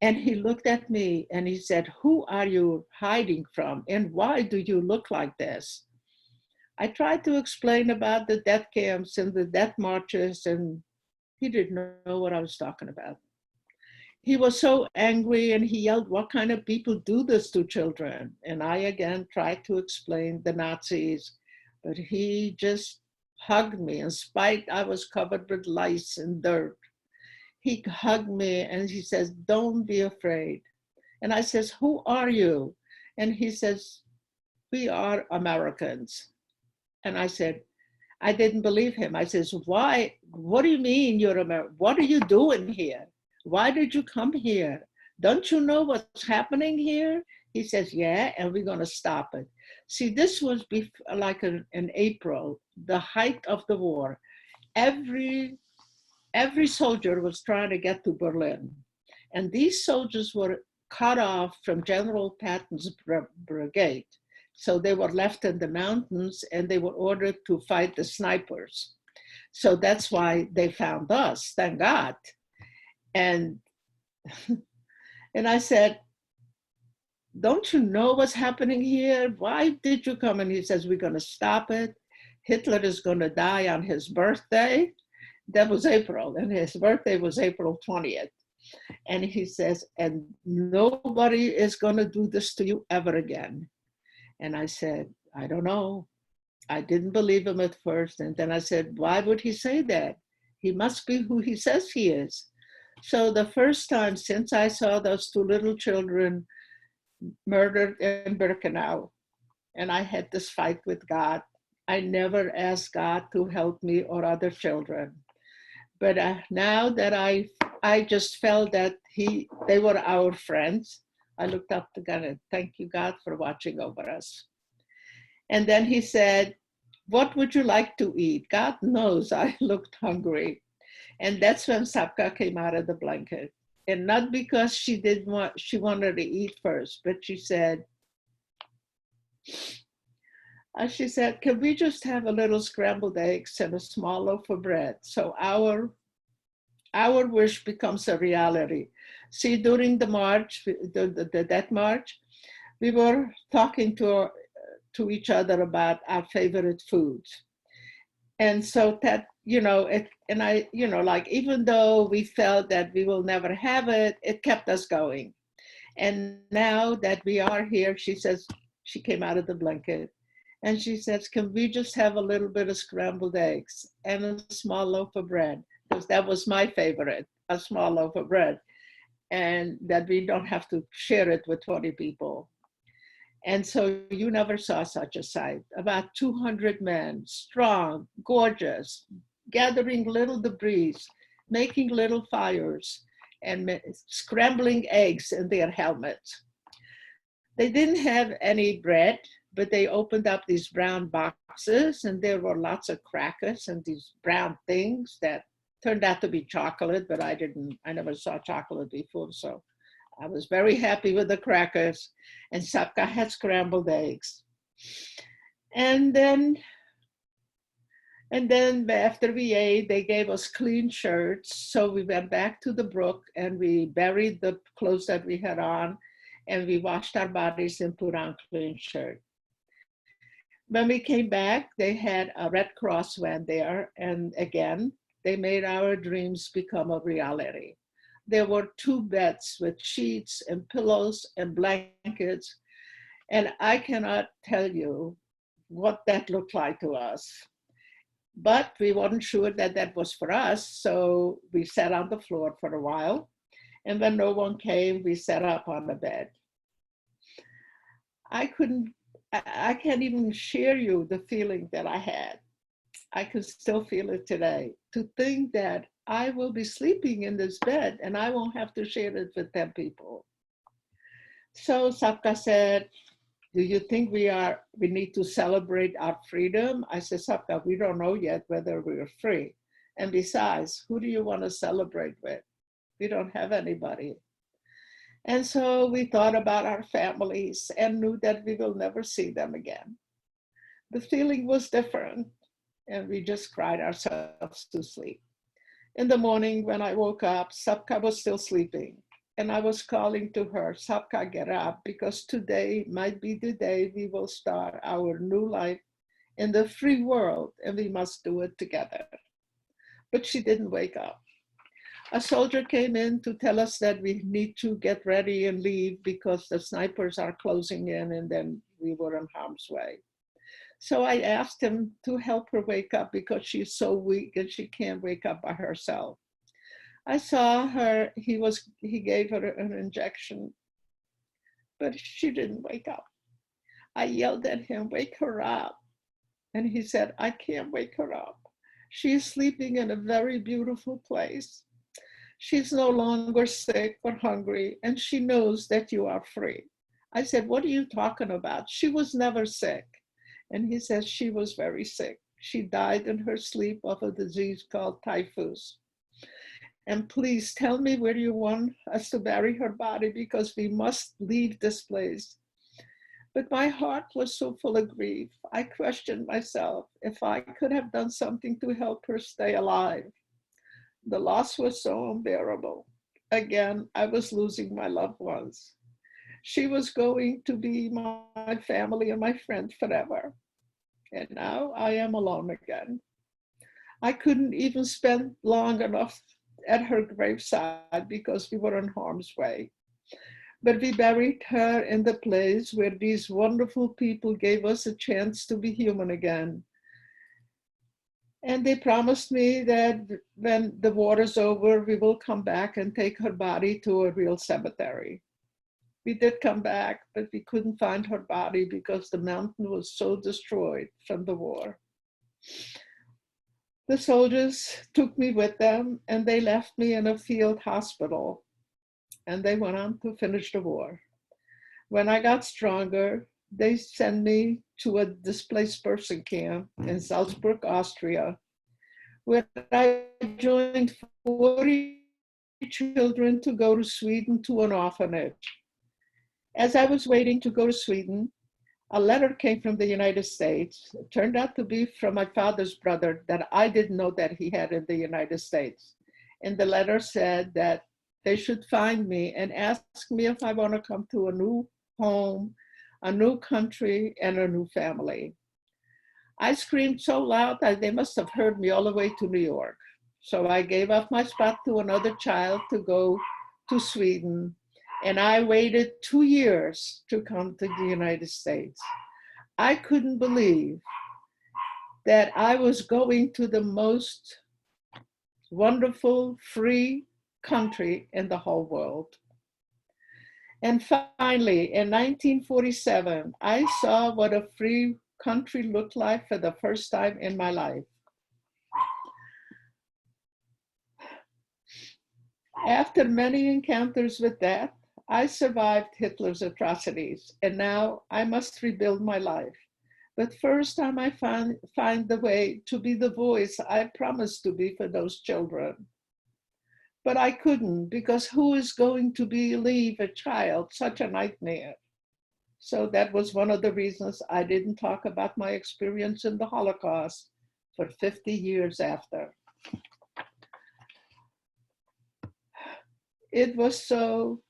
And he looked at me and he said, who are you hiding from? And why do you look like this? I tried to explain about the death camps and the death marches, and he didn't know what I was talking about. He was so angry and he yelled, what kind of people do this to children? And I again tried to explain the Nazis, but he just hugged me in spite I was covered with lice and dirt. He hugged me and he says, don't be afraid. And I says, who are you? And he says, we are Americans. And I said, I didn't believe him. I says, why? What do you mean you're American? What are you doing here? Why did you come here? Don't you know what's happening here? He says, yeah, and we're going to stop it. See, this was like in April, the height of the war. Every soldier was trying to get to Berlin. And these soldiers were cut off from General Patton's brigade. So they were left in the mountains and they were ordered to fight the snipers. So that's why they found us, thank God. And I said, don't you know what's happening here? Why did you come? And he says, we're going to stop it. Hitler is going to die on his birthday. That was April, and his birthday was April 20th. And he says, and nobody is going to do this to you ever again. And I said, I don't know. I didn't believe him at first. And then I said, why would he say that? He must be who he says he is. So the first time since I saw those two little children murdered in Birkenau, and I had this fight with God, I never asked God to help me or other children. But now that I just felt that they were our friends, I looked up to God and thank you, God, for watching over us. And then he said, what would you like to eat? God knows I looked hungry. And that's when Sapka came out of the blanket. And not because she wanted to eat first, but she said, can we just have a little scrambled eggs and a small loaf of bread? So our wish becomes a reality. See, during the march, the death march, we were talking to each other about our favorite foods. And so that, and I, like, even though we felt that we will never have it, it kept us going. And now that we are here, she says, she came out of the blanket and she says, can we just have a little bit of scrambled eggs and a small loaf of bread? Because that was my favorite, a small loaf of bread, and that we don't have to share it with 20 people. And so you never saw such a sight. About 200 men, strong, gorgeous, gathering little debris, making little fires, and scrambling eggs in their helmets. They didn't have any bread, but they opened up these brown boxes, and there were lots of crackers and these brown things that turned out to be chocolate, but I never saw chocolate before, so I was very happy with the crackers, and Sapka had scrambled eggs. And then after we ate, they gave us clean shirts. So we went back to the brook and we buried the clothes that we had on, and we washed our bodies and put on clean shirts. When we came back, they had a Red Cross van there, and again, they made our dreams become a reality. There were 2 beds with sheets and pillows and blankets. And I cannot tell you what that looked like to us. But we weren't sure that that was for us. So we sat on the floor for a while. And when no one came, we sat up on the bed. I can't even share you the feeling that I had. I can still feel it today. To think that I will be sleeping in this bed and I won't have to share it with 10 people. So Sapka said, do you think we need to celebrate our freedom? I said, Sapka, we don't know yet whether we're free. And besides, who do you want to celebrate with? We don't have anybody. And so we thought about our families and knew that we will never see them again. The feeling was different, and we just cried ourselves to sleep. In the morning when I woke up, Sapka was still sleeping. And I was calling to her, Sapka, get up, because today might be the day we will start our new life in the free world, and we must do it together. But she didn't wake up. A soldier came in to tell us that we need to get ready and leave because the snipers are closing in, and then we were in harm's way. So I asked him to help her wake up because she's so weak and she can't wake up by herself. I saw her, he gave her an injection, but she didn't wake up. I yelled at him, wake her up. And he said, I can't wake her up. She's sleeping in a very beautiful place. She's no longer sick or hungry, and she knows that you are free. I said, what are you talking about? She was never sick. And he says she was very sick. She died in her sleep of a disease called typhus. And please tell me where you want us to bury her body, because we must leave this place. But my heart was so full of grief. I questioned myself if I could have done something to help her stay alive. The loss was so unbearable. Again, I was losing my loved ones. She was going to be my family and my friend forever. And now I am alone again. I couldn't even spend long enough at her graveside because we were in harm's way. But we buried her in the place where these wonderful people gave us a chance to be human again. And they promised me that when the war is over, we will come back and take her body to a real cemetery. We did come back, but we couldn't find her body because the mountain was so destroyed from the war. The soldiers took me with them, and they left me in a field hospital, and they went on to finish the war. When I got stronger, they sent me to a displaced person camp in Salzburg, Austria, where I joined 40 children to go to Sweden to an orphanage. As I was waiting to go to Sweden, a letter came from the United States. It turned out to be from my father's brother that I didn't know that he had in the United States. And the letter said that they should find me and ask me if I want to come to a new home a new country, and a new family. I screamed so loud that they must have heard me all the way to New York. So I gave up my spot to another child to go to Sweden, and I waited 2 years to come to the United States. I couldn't believe that I was going to the most wonderful, free country in the whole world. And finally, in 1947, I saw what a free country looked like for the first time in my life. After many encounters with death, I survived Hitler's atrocities, and now I must rebuild my life. But first, I might find the way to be the voice I promised to be for those children. But I couldn't, because who is going to believe a child such a nightmare? So that was one of the reasons I didn't talk about my experience in the Holocaust for 50 years after. It was so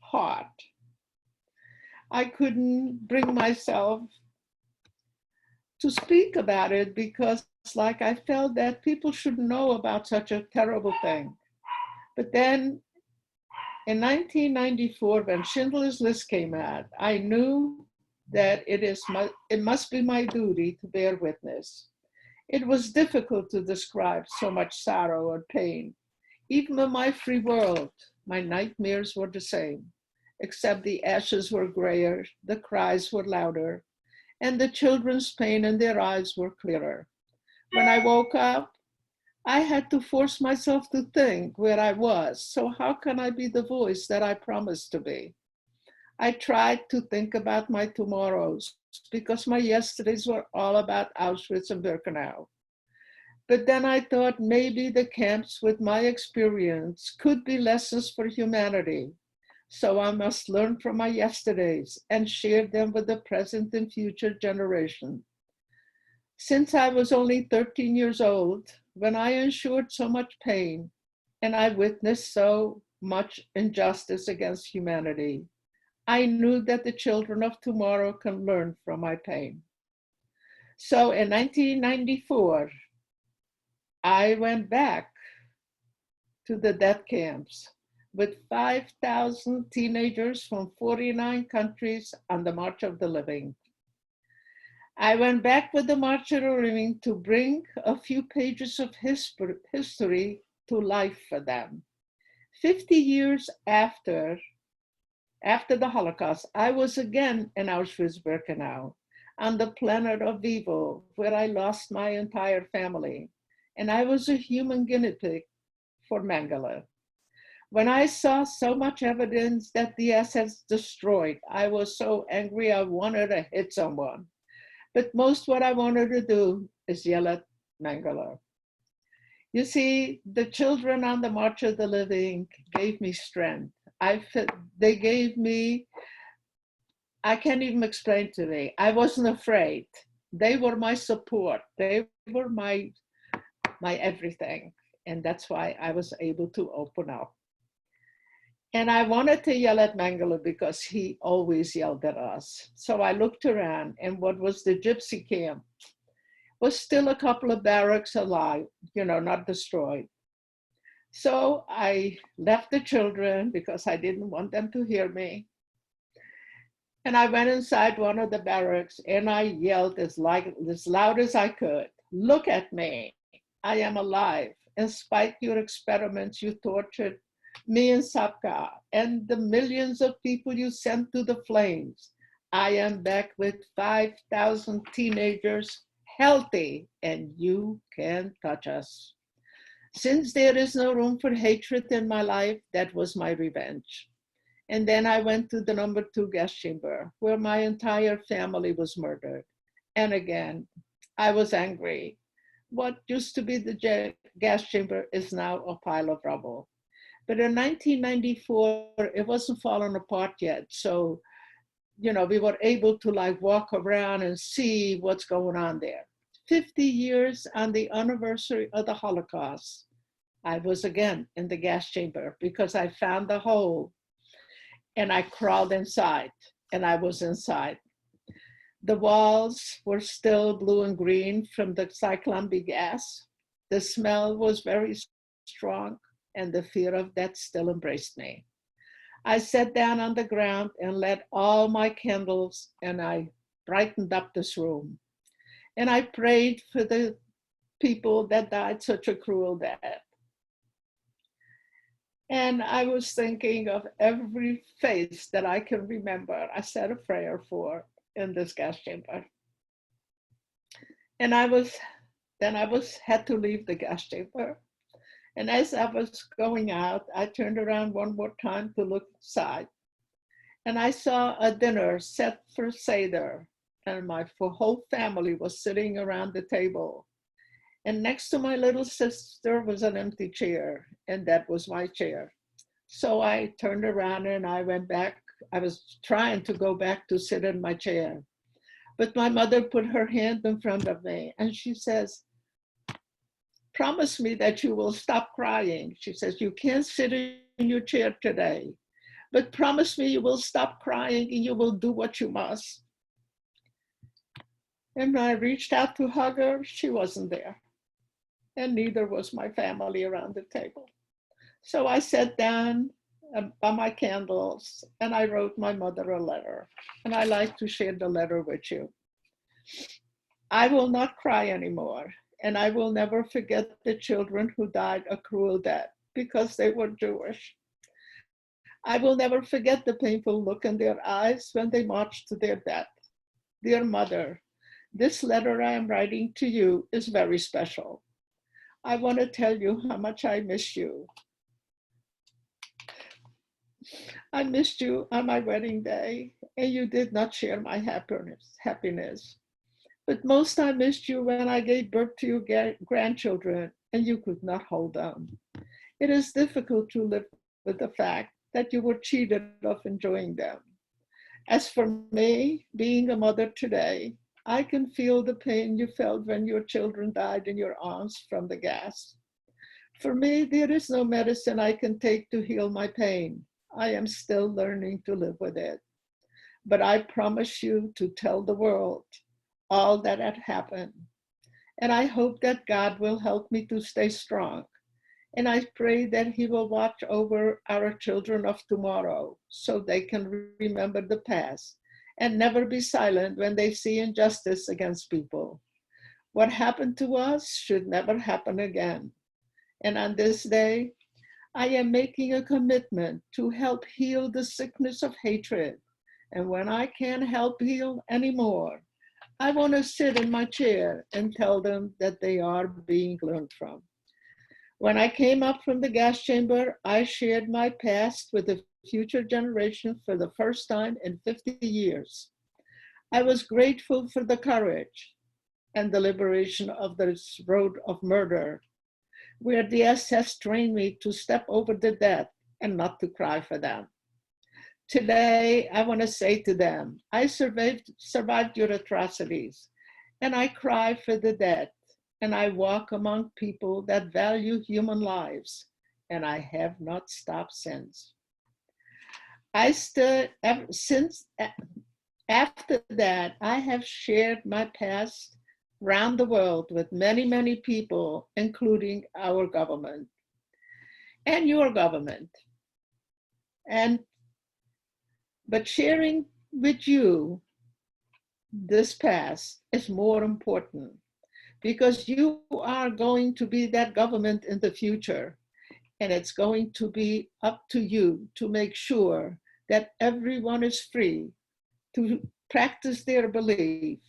hard. I couldn't bring myself to speak about it because like I felt that people should know about such a terrible thing. But then in 1994, when Schindler's List came out, I knew that it must be my duty to bear witness. It was difficult to describe so much sorrow and pain. Even in my free world, my nightmares were the same, except the ashes were grayer, the cries were louder, and the children's pain in their eyes were clearer. When I woke up, I had to force myself to think where I was. So how can I be the voice that I promised to be? I tried to think about my tomorrows because my yesterdays were all about Auschwitz and Birkenau. But then I thought maybe the camps with my experience could be lessons for humanity. So I must learn from my yesterdays and share them with the present and future generation. Since I was only 13 years old, when I endured so much pain and I witnessed so much injustice against humanity, I knew that the children of tomorrow can learn from my pain. So in 1994, I went back to the death camps with 5,000 teenagers from 49 countries on the March of the Living. I went back with the March of the Living to bring a few pages of history to life for them. 50 years after the Holocaust, I was again in Auschwitz-Birkenau, on the planet of evil, where I lost my entire family. And I was a human guinea pig for Mengele. When I saw so much evidence that the assets destroyed, I was so angry I wanted to hit someone. But most what I wanted to do is yell at Mengele. You see, the children on the March of the Living gave me strength. They gave me, I can't even explain to me, I wasn't afraid. They were my support. They were my everything. And that's why I was able to open up. And I wanted to yell at Mengele because he always yelled at us. So I looked around, and what was the gypsy camp was still a couple of barracks alive, not destroyed. So I left the children because I didn't want them to hear me. And I went inside one of the barracks and I yelled as loud as I could, "Look at me. I am alive. In spite of your experiments, you tortured me and Sapka and the millions of people you sent to the flames. I am back with 5,000 teenagers, healthy, and you can't touch us." Since there is no room for hatred in my life, that was my revenge. And then I went to the number 2 gas chamber, where my entire family was murdered. And again, I was angry. What used to be the gas chamber is now a pile of rubble. But in 1994, it wasn't falling apart yet. So, we were able to walk around and see what's going on there. 50 years on the anniversary of the Holocaust, I was again in the gas chamber because I found the hole and I crawled inside. and I was inside. The walls were still blue and green from the Cyclone B gas. The smell was very strong, and the fear of death still embraced me. I sat down on the ground and lit all my candles, and I brightened up this room. And I prayed for the people that died such a cruel death. And I was thinking of every face that I can remember. I said a prayer for in this gas chamber. And I had to leave the gas chamber. And as I was going out, I turned around one more time to look inside. And I saw a dinner set for Seder, and my whole family was sitting around the table. And next to my little sister was an empty chair, and that was my chair. So I turned around and I went back. I was trying to go back to sit in my chair. But my mother put her hand in front of me and she says, promise me that you will stop crying. She says, you can't sit in your chair today, but promise me you will stop crying and you will do what you must. And when I reached out to hug her, she wasn't there. And neither was my family around the table. So I sat down by my candles and I wrote my mother a letter. And I like to share the letter with you. I will not cry anymore. And I will never forget the children who died a cruel death because they were Jewish. I will never forget the painful look in their eyes when they marched to their death. Dear mother, this letter I am writing to you is very special. I want to tell you how much I miss you. I missed you on my wedding day, and you did not share my happiness. But most I missed you when I gave birth to your grandchildren, and you could not hold them. It is difficult to live with the fact that you were cheated of enjoying them. As for me, being a mother today, I can feel the pain you felt when your children died in your arms from the gas. For me, there is no medicine I can take to heal my pain. I am still learning to live with it. But I promise you to tell the world all that had happened. And I hope that God will help me to stay strong. And I pray that He will watch over our children of tomorrow so they can remember the past and never be silent when they see injustice against people. What happened to us should never happen again. And on this day, I am making a commitment to help heal the sickness of hatred. And when I can't help heal anymore, I want to sit in my chair and tell them that they are being learned from. When I came up from the gas chamber, I shared my past with the future generation for the first time in 50 years. I was grateful for the courage and the liberation of this road of murder, where the SS trained me to step over the dead and not to cry for them. Today, I want to say to them, I survived your atrocities, and I cry for the dead, and I walk among people that value human lives, and I have not stopped since. After that, I have shared my past around the world with many, many people, including our government and your government. But sharing with you this past is more important because you are going to be that government in the future. And it's going to be up to you to make sure that everyone is free to practice their belief.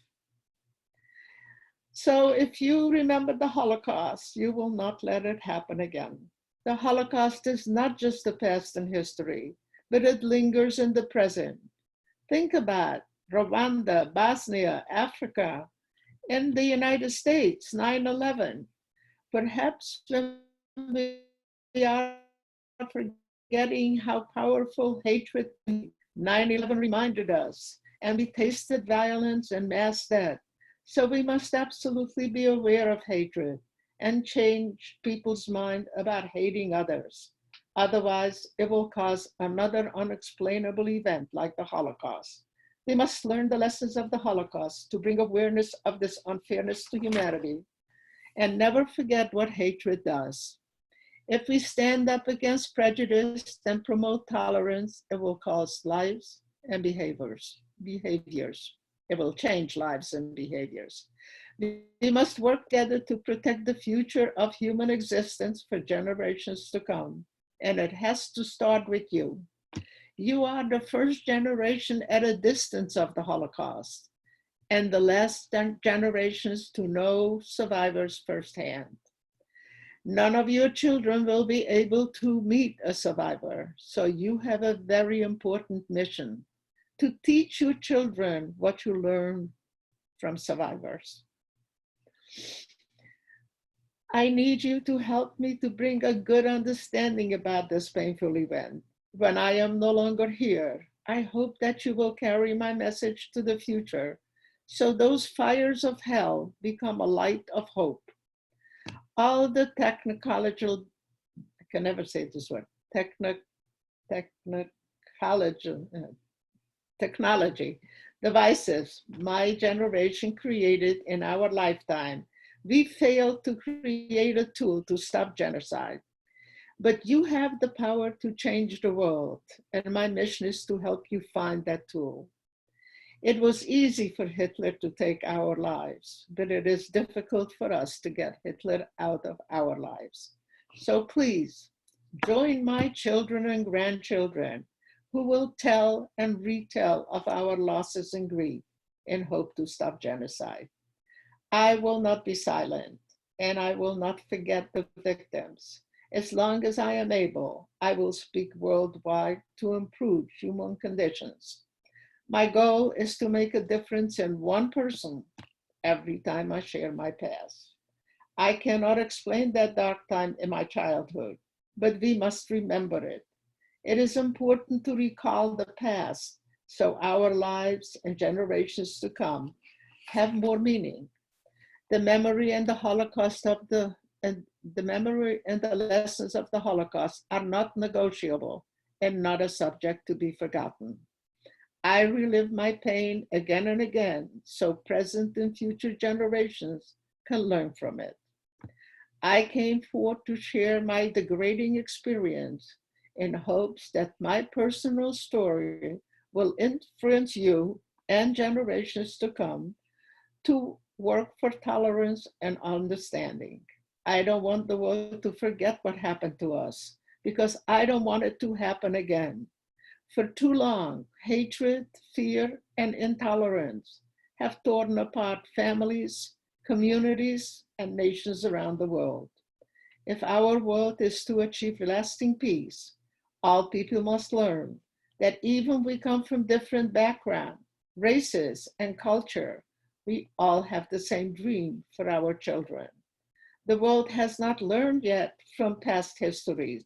So if you remember the Holocaust, you will not let it happen again. The Holocaust is not just the past in history, but it lingers in the present. Think about Rwanda, Bosnia, Africa, in the United States, 9/11. Perhaps when we are forgetting how powerful hatred 9/11 reminded us, and we tasted violence and mass death. So we must absolutely be aware of hatred and change people's mind about hating others. Otherwise, it will cause another unexplainable event like the Holocaust. We must learn the lessons of the Holocaust to bring awareness of this unfairness to humanity and never forget what hatred does. If we stand up against prejudice and promote tolerance, it will cause lives and behaviors. It will change lives and behaviors. We must work together to protect the future of human existence for generations to come. And it has to start with you. You are the first generation at a distance of the Holocaust and the last generations to know survivors firsthand. None of your children will be able to meet a survivor, so you have a very important mission to teach your children what you learn from survivors. I need you to help me to bring a good understanding about this painful event. When I am no longer here, I hope that you will carry my message to the future, so those fires of hell become a light of hope. All the technology, I can never say this word, technology devices my generation created in our lifetime, we failed to create a tool to stop genocide. But you have the power to change the world, and my mission is to help you find that tool. It was easy for Hitler to take our lives, but it is difficult for us to get Hitler out of our lives. So please, join my children and grandchildren who will tell and retell of our losses and grief in hope to stop genocide. I will not be silent, and I will not forget the victims. As long as I am able, I will speak worldwide to improve human conditions. My goal is to make a difference in one person every time I share my past. I cannot explain that dark time in my childhood, but we must remember it. It is important to recall the past so our lives and generations to come have more meaning. The memory and the Holocaust of the memory and the lessons of the Holocaust are not negotiable and not a subject to be forgotten. I relive my pain again and again so present and future generations can learn from it. I came forth to share my degrading experience in hopes that my personal story will influence you and generations to come to work for tolerance and understanding. I don't want the world to forget what happened to us because I don't want it to happen again. For too long, hatred, fear, and intolerance have torn apart families, communities, and nations around the world. If our world is to achieve lasting peace, all people must learn that even we come from different backgrounds, races, and culture, we all have the same dream for our children. The world has not learned yet from past histories,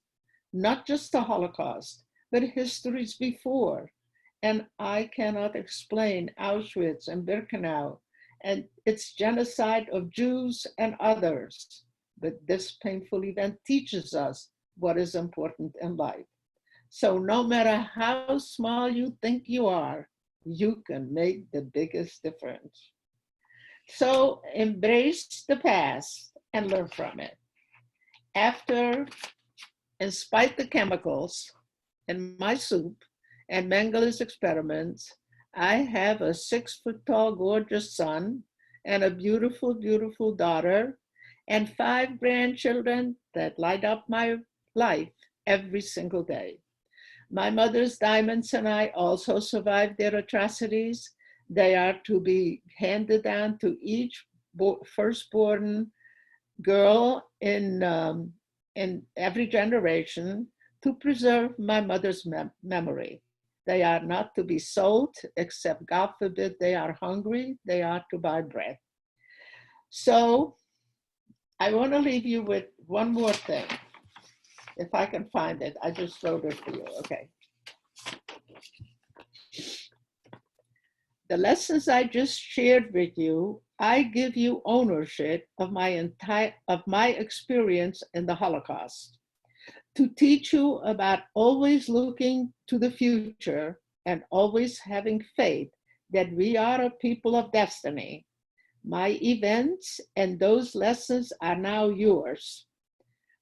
not just the Holocaust, but histories before. And I cannot explain Auschwitz and Birkenau and its genocide of Jews and others. But this painful event teaches us what is important in life. So no matter how small you think you are, you can make the biggest difference. So embrace the past and learn from it. In spite the chemicals in my soup and Mengel's experiments, I have a 6-foot-tall, gorgeous son and a beautiful, beautiful daughter and 5 grandchildren that light up my life every single day. My mother's diamonds and I also survived their atrocities. They are to be handed down to each firstborn girl in every generation to preserve my mother's memory. They are not to be sold, except God forbid they are hungry, they are to buy bread. So I want to leave you with one more thing. If I can find it, I just wrote it for you, okay. The lessons I just shared with you, I give you ownership of my experience in the Holocaust, to teach you about always looking to the future and always having faith that we are a people of destiny. My events and those lessons are now yours.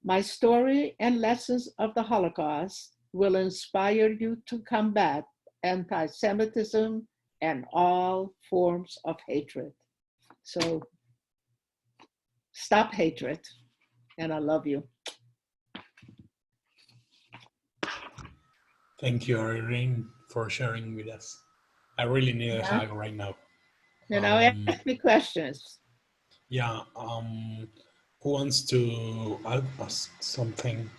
My story and lessons of the Holocaust will inspire you to combat anti-Semitism and all forms of hatred. So stop hatred, and I love you. Thank you, Irene, for sharing with us. I really need a hug right now. You know, ask me questions. Yeah, who wants to ask something?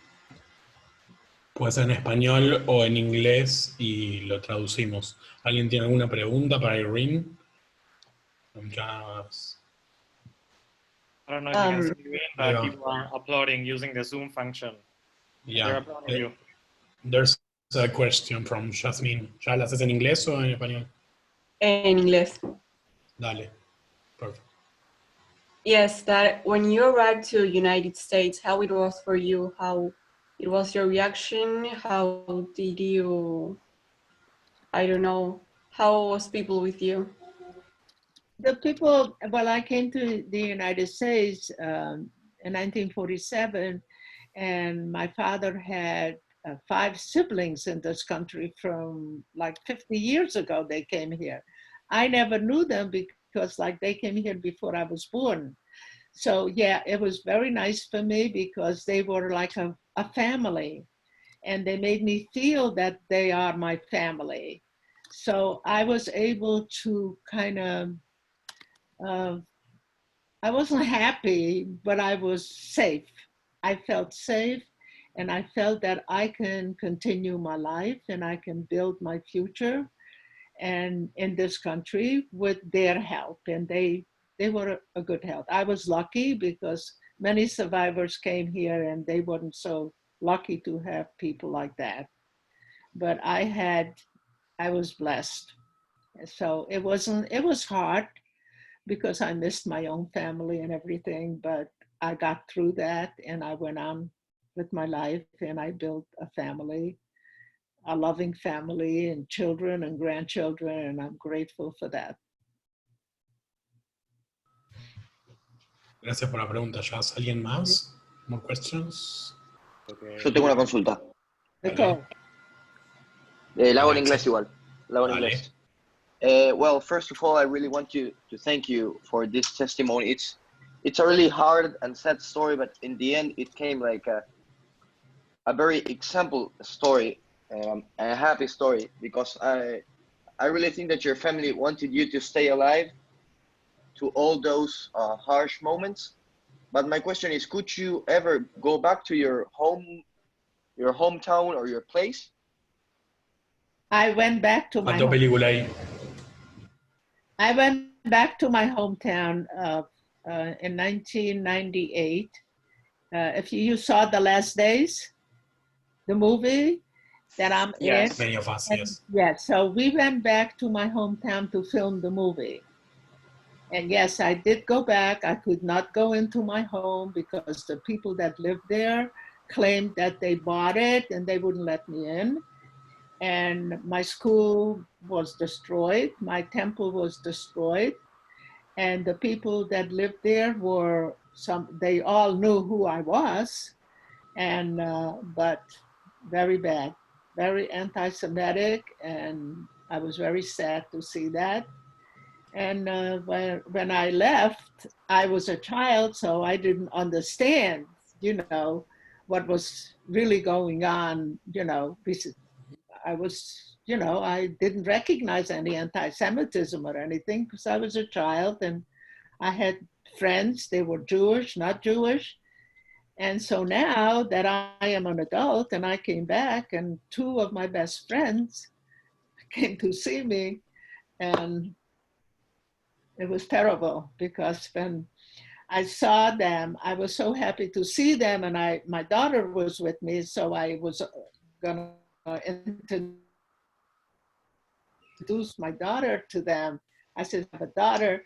Puede ser en español o en inglés y lo traducimos. ¿Alguien tiene alguna pregunta para Irene? Just... I don't know if you can see it, but people are uploading using the Zoom function. Yeah. They're uploading you. There's a question from Jasmine. ¿Ya las haces en inglés o en español? En inglés. Dale. Perfect. Yes, that when you arrived to United States, how it was for you, how it was your reaction, how did you, I don't know, how was people with you? The people, well, I came to the United States in 1947, and my father had 5 siblings in this country from like 50 years ago. They came here. I never knew them because like they came here before I was born. So yeah, it was very nice for me because they were like a family, and they made me feel that they are my family. So I was able to kind of, I wasn't happy, but I was safe. I felt safe, and I felt that I can continue my life and I can build my future and in this country with their help. And they were a good help. I was lucky because many survivors came here and they weren't so lucky to have people like that. But I was blessed. So it was hard because I missed my own family and everything, but I got through that and I went on with my life and I built a family, a loving family and children and grandchildren, and I'm grateful for that. Gracias por la pregunta, Jazz. ¿Alguien más? More questions? Yo tengo una consulta. Okay. La hago en inglés igual. La hago en inglés. Well, first of all, I really want to thank you for this testimony. It's a really hard and sad story, but in the end, it came like a very example story, and a happy story, because I really think that your family wanted you to stay alive to all those harsh moments. But my question is, could you ever go back to your hometown or your place? I went back to my I went back to my hometown in 1998. If you saw The Last Days, the movie that I'm in. Many of us, yes. Yes, so we went back to my hometown to film the movie. And yes, I did go back. I could not go into my home because the people that lived there claimed that they bought it and they wouldn't let me in. And my school was destroyed. My temple was destroyed. And the people that lived there were they all knew who I was, and but very bad, very anti-Semitic, and I was very sad to see that. And when I left, I was a child, so I didn't understand, what was really going on, I was, I didn't recognize any anti-Semitism or anything because I was a child and I had friends, they were Jewish, not Jewish. And so now that I am an adult and I came back and 2 of my best friends came to see me, and it was terrible because when I saw them, I was so happy to see them, and my daughter was with me, so I was gonna introduce my daughter to them. I said, I have a daughter,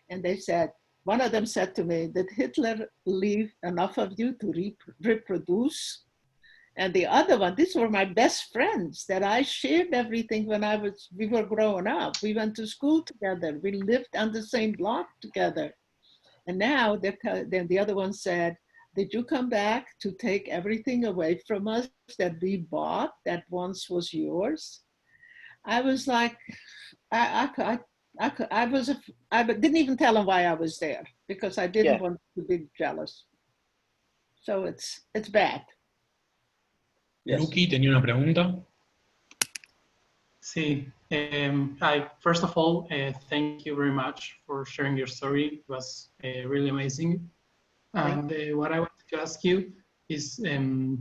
and they said, one of them said to me, did Hitler leave enough of you to reproduce? And the other one, these were my best friends that I shared everything when we were growing up. We went to school together. We lived on the same block together. And now then the other one said, did you come back to take everything away from us that we bought that once was yours? I was like, I didn't even tell him why I was there because I didn't want to be jealous. So it's bad. Yes. Luki tenía una pregunta. Sí. First of all, thank you very much for sharing your story. It was really amazing. And what I wanted to ask you is,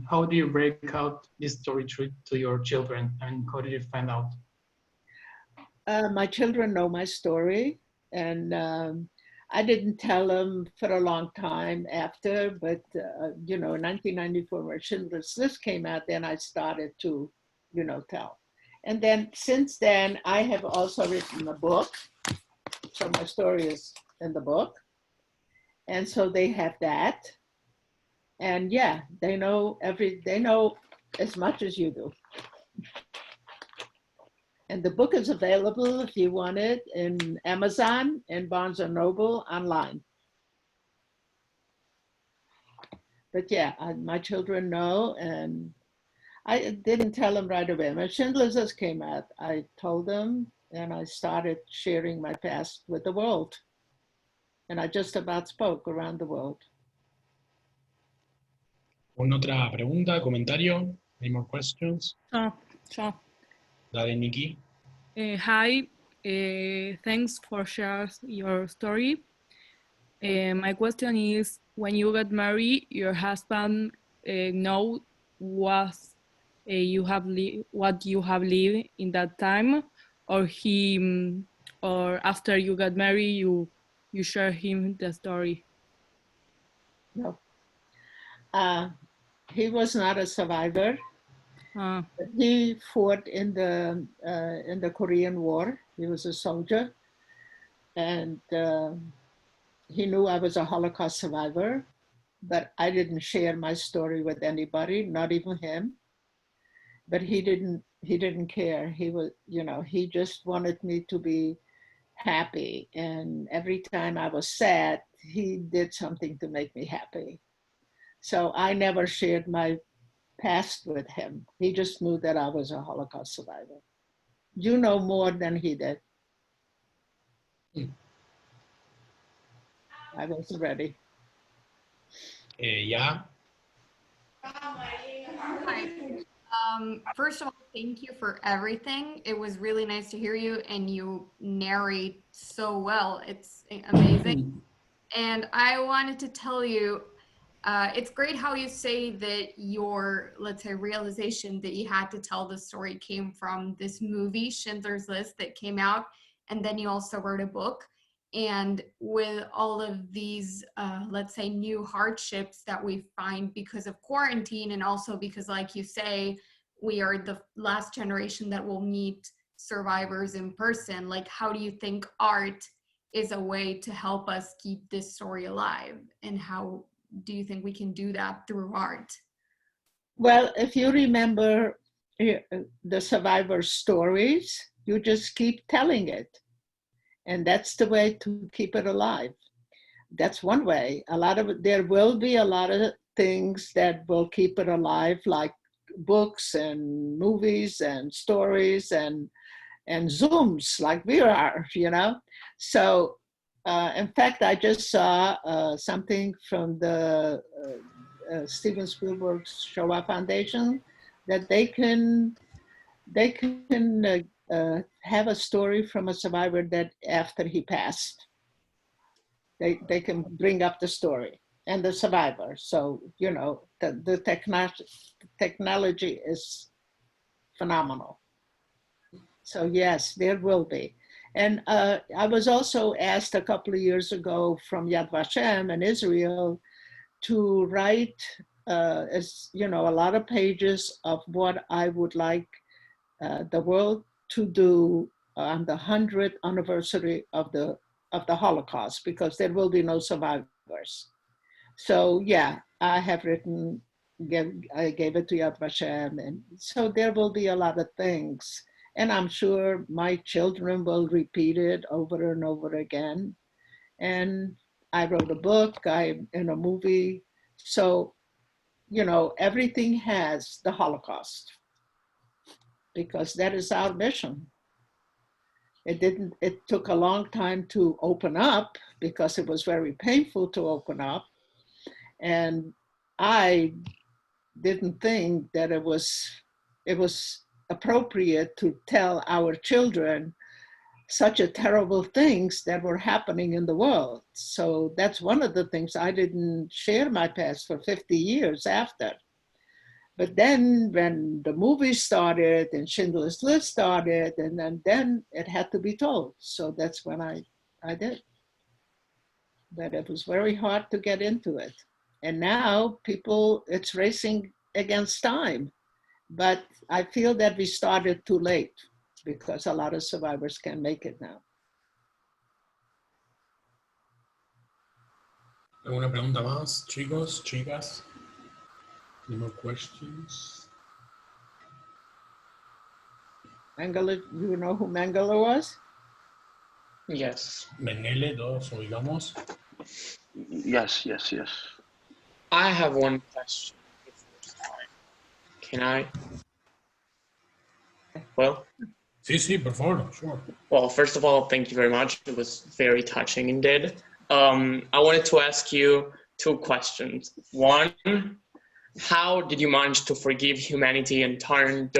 how do you break out this story to your children, and how did you find out? My children know my story, and I didn't tell them for a long time after, but you know, in 1994, when Schindler's List came out, then I started to, you know, tell. And then since then, I have also written a book. So my story is in the book. And so they have that. And yeah, they know as much as you do. And the book is available if you want it in Amazon and Barnes & Noble online. But yeah, my children know, and I didn't tell them right away. When Schindler's List came out, I told them, and I started sharing my past with the world. And I just about spoke around the world. ¿Una otra pregunta, comentario? Any more questions? Sure. Dale, Nikki. Hi, thanks for sharing your story. My question is, when you got married, your husband know what you have lived in that time, or or after you got married, you share him the story? No. He was not a survivor. He fought in the Korean War. He was a soldier, and he knew I was a Holocaust survivor, but I didn't share my story with anybody, not even him. But he didn't care. He was, you know, he just wanted me to be happy. And every time I was sad, he did something to make me happy. So I never shared my past with him. He just knew that I was a Holocaust survivor. You know more than he did. I wasn't ready. Yeah. Hi. First of all, thank you for everything. It was really nice to hear you, and you narrate so well. It's amazing. And I wanted to tell you, it's great how you say that your, let's say, realization that you had to tell the story came from this movie, Schindler's List, that came out, and then you also wrote a book. And with all of these, let's say, new hardships that we find because of quarantine, and also because, like you say, we are the last generation that will meet survivors in person, like, how do you think art is a way to help us keep this story alive? And how do you think we can do that through art? Well, if you remember the survivor stories, you just keep telling it. And that's the way to keep it alive. That's one way. There will be a lot of things that will keep it alive, like books and movies and stories and Zooms, like we are, you know. So, in fact, I just saw something from the Steven Spielberg's Shoá Foundation that they can have a story from a survivor that after he passed, they can bring up the story and the survivor. So, you know, the technology is phenomenal. So yes, there will be. And I was also asked a couple of years ago from Yad Vashem in Israel to write, as you know, a lot of pages of what I would like the world to do on the 100th anniversary of the Holocaust, because there will be no survivors. So yeah, I have written I gave it to Yad Vashem. And so there will be a lot of things. And I'm sure my children will repeat it over and over again. And I wrote a book, I'm in a movie. So, you know, everything has the Holocaust because that is our mission. It took a long time to open up because it was very painful to open up. And I didn't think that it was appropriate to tell our children such a terrible things that were happening in the world. So that's one of the things I didn't share my past for 50 years after. But then when the movie started and Schindler's List started, and then it had to be told. So that's when I did. But it was very hard to get into it. And now people, it's racing against time. But I feel that we started too late because a lot of survivors can make it now. ¿Alguna pregunta más, chicos, chicas? Any more questions? Mengele, you know who Mengele was? Yes. Mengele, todos ubicamos. Yes. I have one question. Can I? Well. Sí, por favor, sure. Well, first of all, thank you very much. It was very touching indeed. I wanted to ask you two questions. One, how did you manage to forgive humanity and turn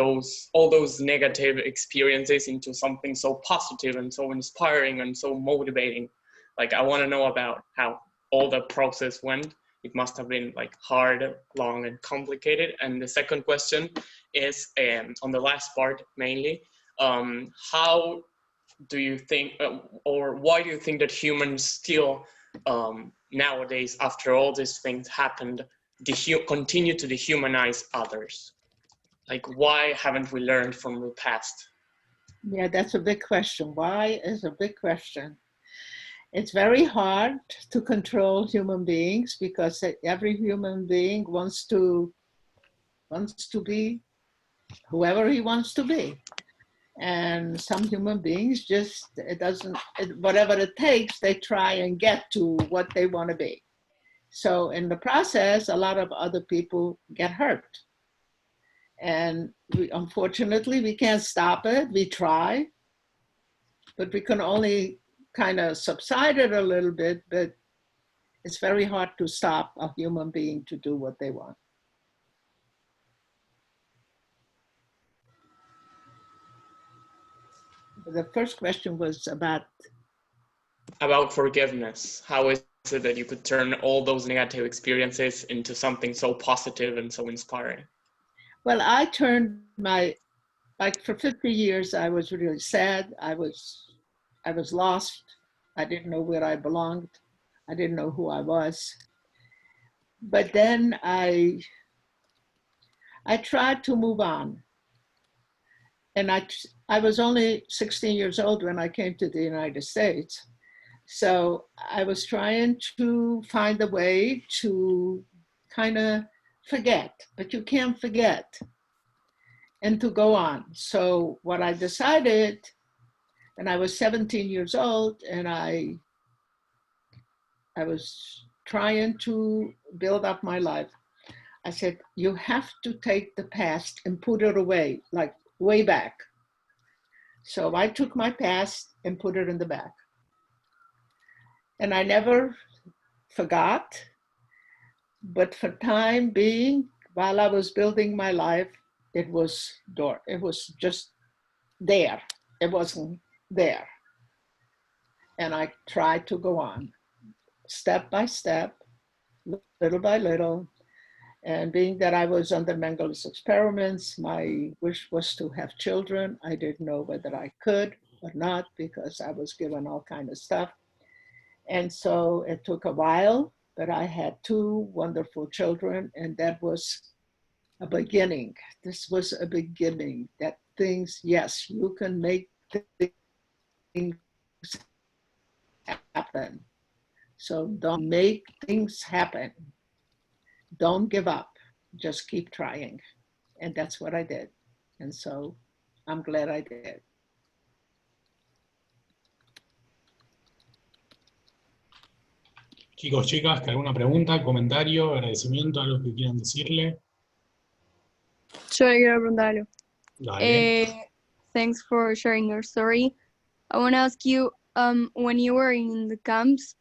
all those negative experiences into something so positive and so inspiring and so motivating? Like, I want to know about how all the process went. It must have been like hard, long, and complicated. And the second question is on the last part mainly. How do you think, or why do you think that humans still nowadays, after all these things happened, continue to dehumanize others? Like, why haven't we learned from the past? Yeah, that's a big question. Why is a big question. It's very hard to control human beings because every human being wants to be whoever he wants to be. And some human beings just, whatever it takes, they try and get to what they want to be. So in the process, a lot of other people get hurt. And unfortunately, we can't stop it. We try, but we can only kind of subside it a little bit, but it's very hard to stop a human being to do what they want. The first question was about forgiveness. How is it that you could turn all those negative experiences into something so positive and so inspiring? Well, I turned for 50 years, I was really sad. I was lost. I didn't know where I belonged. I didn't know who I was. But then I tried to move on. And I was only 16 years old when I came to the United States. So I was trying to find a way to kind of forget, but you can't forget, and to go on. So what I decided, and I was 17 years old, and I was trying to build up my life. I said, you have to take the past and put it away, like way back. So I took my past and put it in the back. And I never forgot, but for time being, while I was building my life, it was just there. It wasn't there. And I tried to go on, step by step, little by little. And being that I was under Mengele's experiments, my wish was to have children. I didn't know whether I could or not because I was given all kinds of stuff. And so it took a while, but I had two wonderful children, and that was a beginning. This was a beginning that things, yes, you can make things happen. So don't make things happen. Don't give up. just keep trying. And that's what I did. And so I'm glad I did. Chicos, chicas, ¿alguna pregunta, comentario, agradecimiento, algo que quieran decirle? Yo le quiero preguntar algo. Dale. Thanks for sharing your story. I want to ask you, when you were in the camps,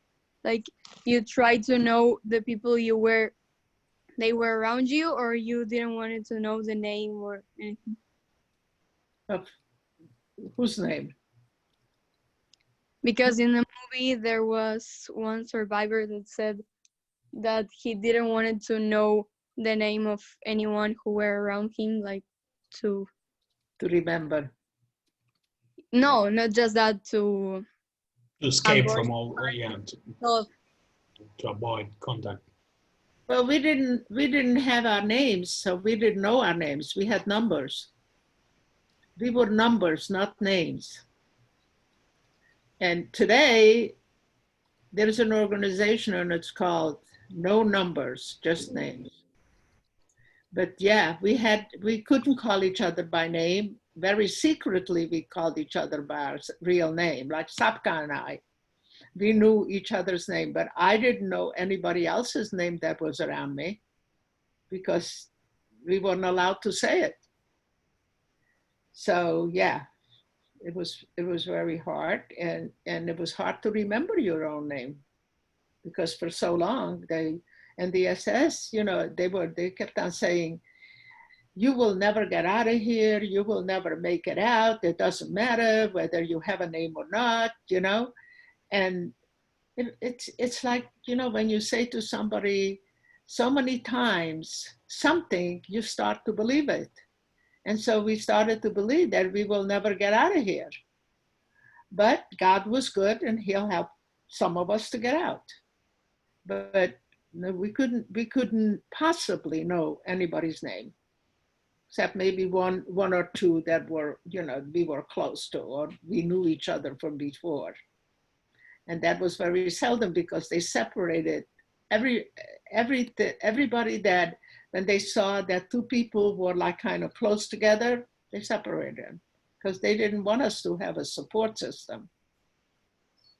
like you tried to know the people they were around you, or you didn't want to know the name or anything? Of whose name? Because in the movie there was one survivor that said that he didn't want to know the name of anyone who were around him, like to remember. No, not just that, to escape avoid from all, yeah, to avoid contact. Well, we didn't have our names, so we didn't know our names. We had numbers. We were numbers, not names. And today, there's an organization and it's called No Numbers, Just Names. But yeah, we couldn't call each other by name. Very secretly, we called each other by our real name, like Sapka and I. We knew each other's name, but I didn't know anybody else's name that was around me because we weren't allowed to say it. So yeah, it was very hard, and it was hard to remember your own name because for so long and the SS, you know, they kept on saying, you will never get out of here, you will never make it out, it doesn't matter whether you have a name or not, you know. And it's like, you know, when you say to somebody so many times something, you start to believe it. And so we started to believe that we will never get out of here. But God was good and he'll help some of us to get out. But we couldn't possibly know anybody's name, except maybe one or two that were, you know, we were close to, or we knew each other from before. And that was very seldom because they separated everybody that, when they saw that two people were like kind of close together, they separated them because they didn't want us to have a support system.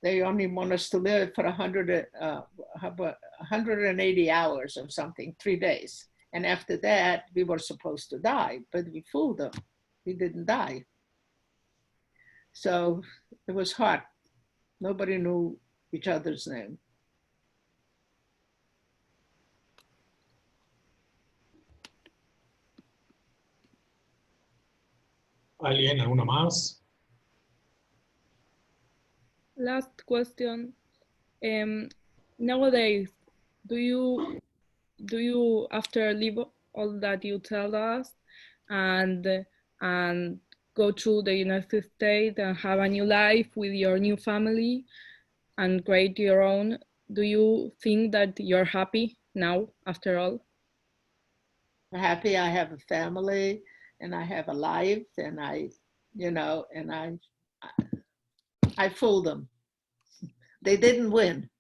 They only want us to live for 180 hours or something, 3 days. And after that, we were supposed to die, but we fooled them. We didn't die. So it was hard. Nobody knew each other's name. ¿Alguien? ¿Alguno más? Last question. Nowadays, do you after leave all that you tell us and go to the United States and have a new life with your new family and create your own, do you think that you're happy now after all? I'm happy. I have a family and I have a life, and I fooled them. They didn't win.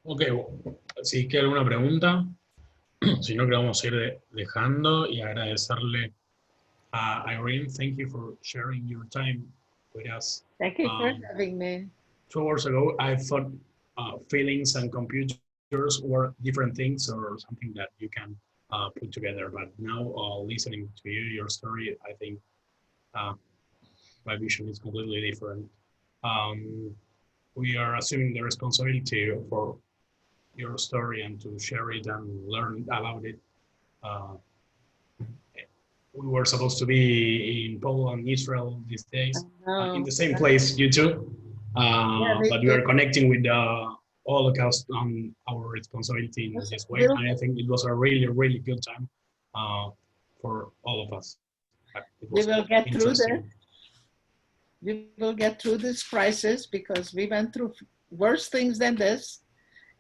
Ok, si queda alguna pregunta, si no, que vamos a ir dejando y agradecerle a Irene. Thank you for sharing your time with us. Thank you for having me. 2 hours ago, I thought feelings and computers were different things or something that you can put together. But now, listening to you, your story, I think my vision is completely different. We are assuming the responsibility for your story and to share it and learn about it. We were supposed to be in Poland, Israel these days, in the same place, you two. But we are connecting with the Holocaust on our responsibility in this way. And I think it was a really, really good time for all of us. We will get through this. We will get through this crisis because we went through worse things than this.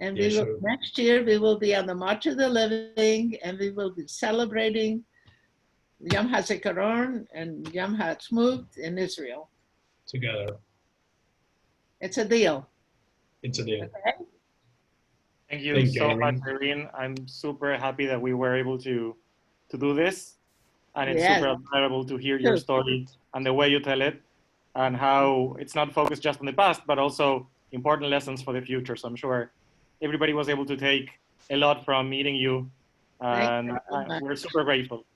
And we will, next year, we will be on the March of the Living and we will be celebrating Yom HaZikaron and Yom HaTzmut in Israel. Together. It's a deal. It's a deal. Okay? Thank you Thank you, so much, Irene. Irene. I'm super happy that we were able to do this. And it's Yes. super admirable to hear your Sure. story and the way you tell it, and how it's not focused just on the past, but also important lessons for the future. So I'm sure everybody was able to take a lot from meeting you, Thank and you so much. we're super grateful.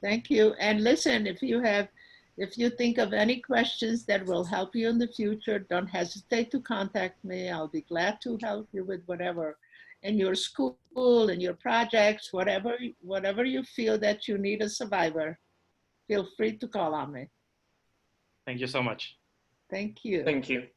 Thank you. And listen, if you think of any questions that will help you in the future, don't hesitate to contact me. I'll be glad to help you with whatever in your school, in your projects, whatever you feel that you need a survivor, feel free to call on me. Thank you so much. Thank you. Thank you.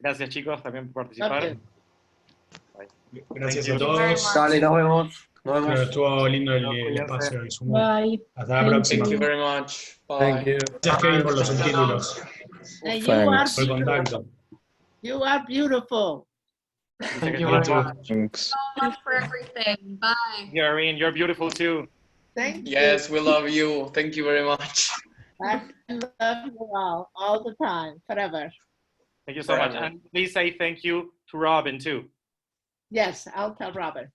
Gracias, chicos, también por Love participar. you. Gracias Thank a you. todos. Dale, nos vemos. Nos Claro, vemos. estuvo lindo el Cuídense. espacio del Zoom. Bye. Hasta la Thank próxima. Thank you you. very much. Thank Bye. you. Gracias, Kevin, por los subtítulos. And you are Thanks. Por el beautiful. contacto. You are beautiful. Thank you You very too. much. Thanks. So much for everything. Bye. Yeah, Irene, you're beautiful too. Thank Yes, we love you. Thank you very much. you. I love you all the time, forever. Thank you so much. Forever. And please say thank you to Robin too. Yes, I'll tell Robin.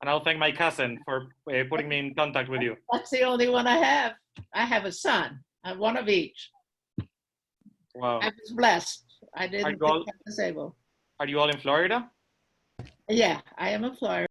And I'll thank my cousin for putting me in contact with you. That's the only one I have. I have a son. I have one of each. Wow. I was blessed. I didn't Are think you all, I was able. are you all in Florida? Yeah, I am in Florida.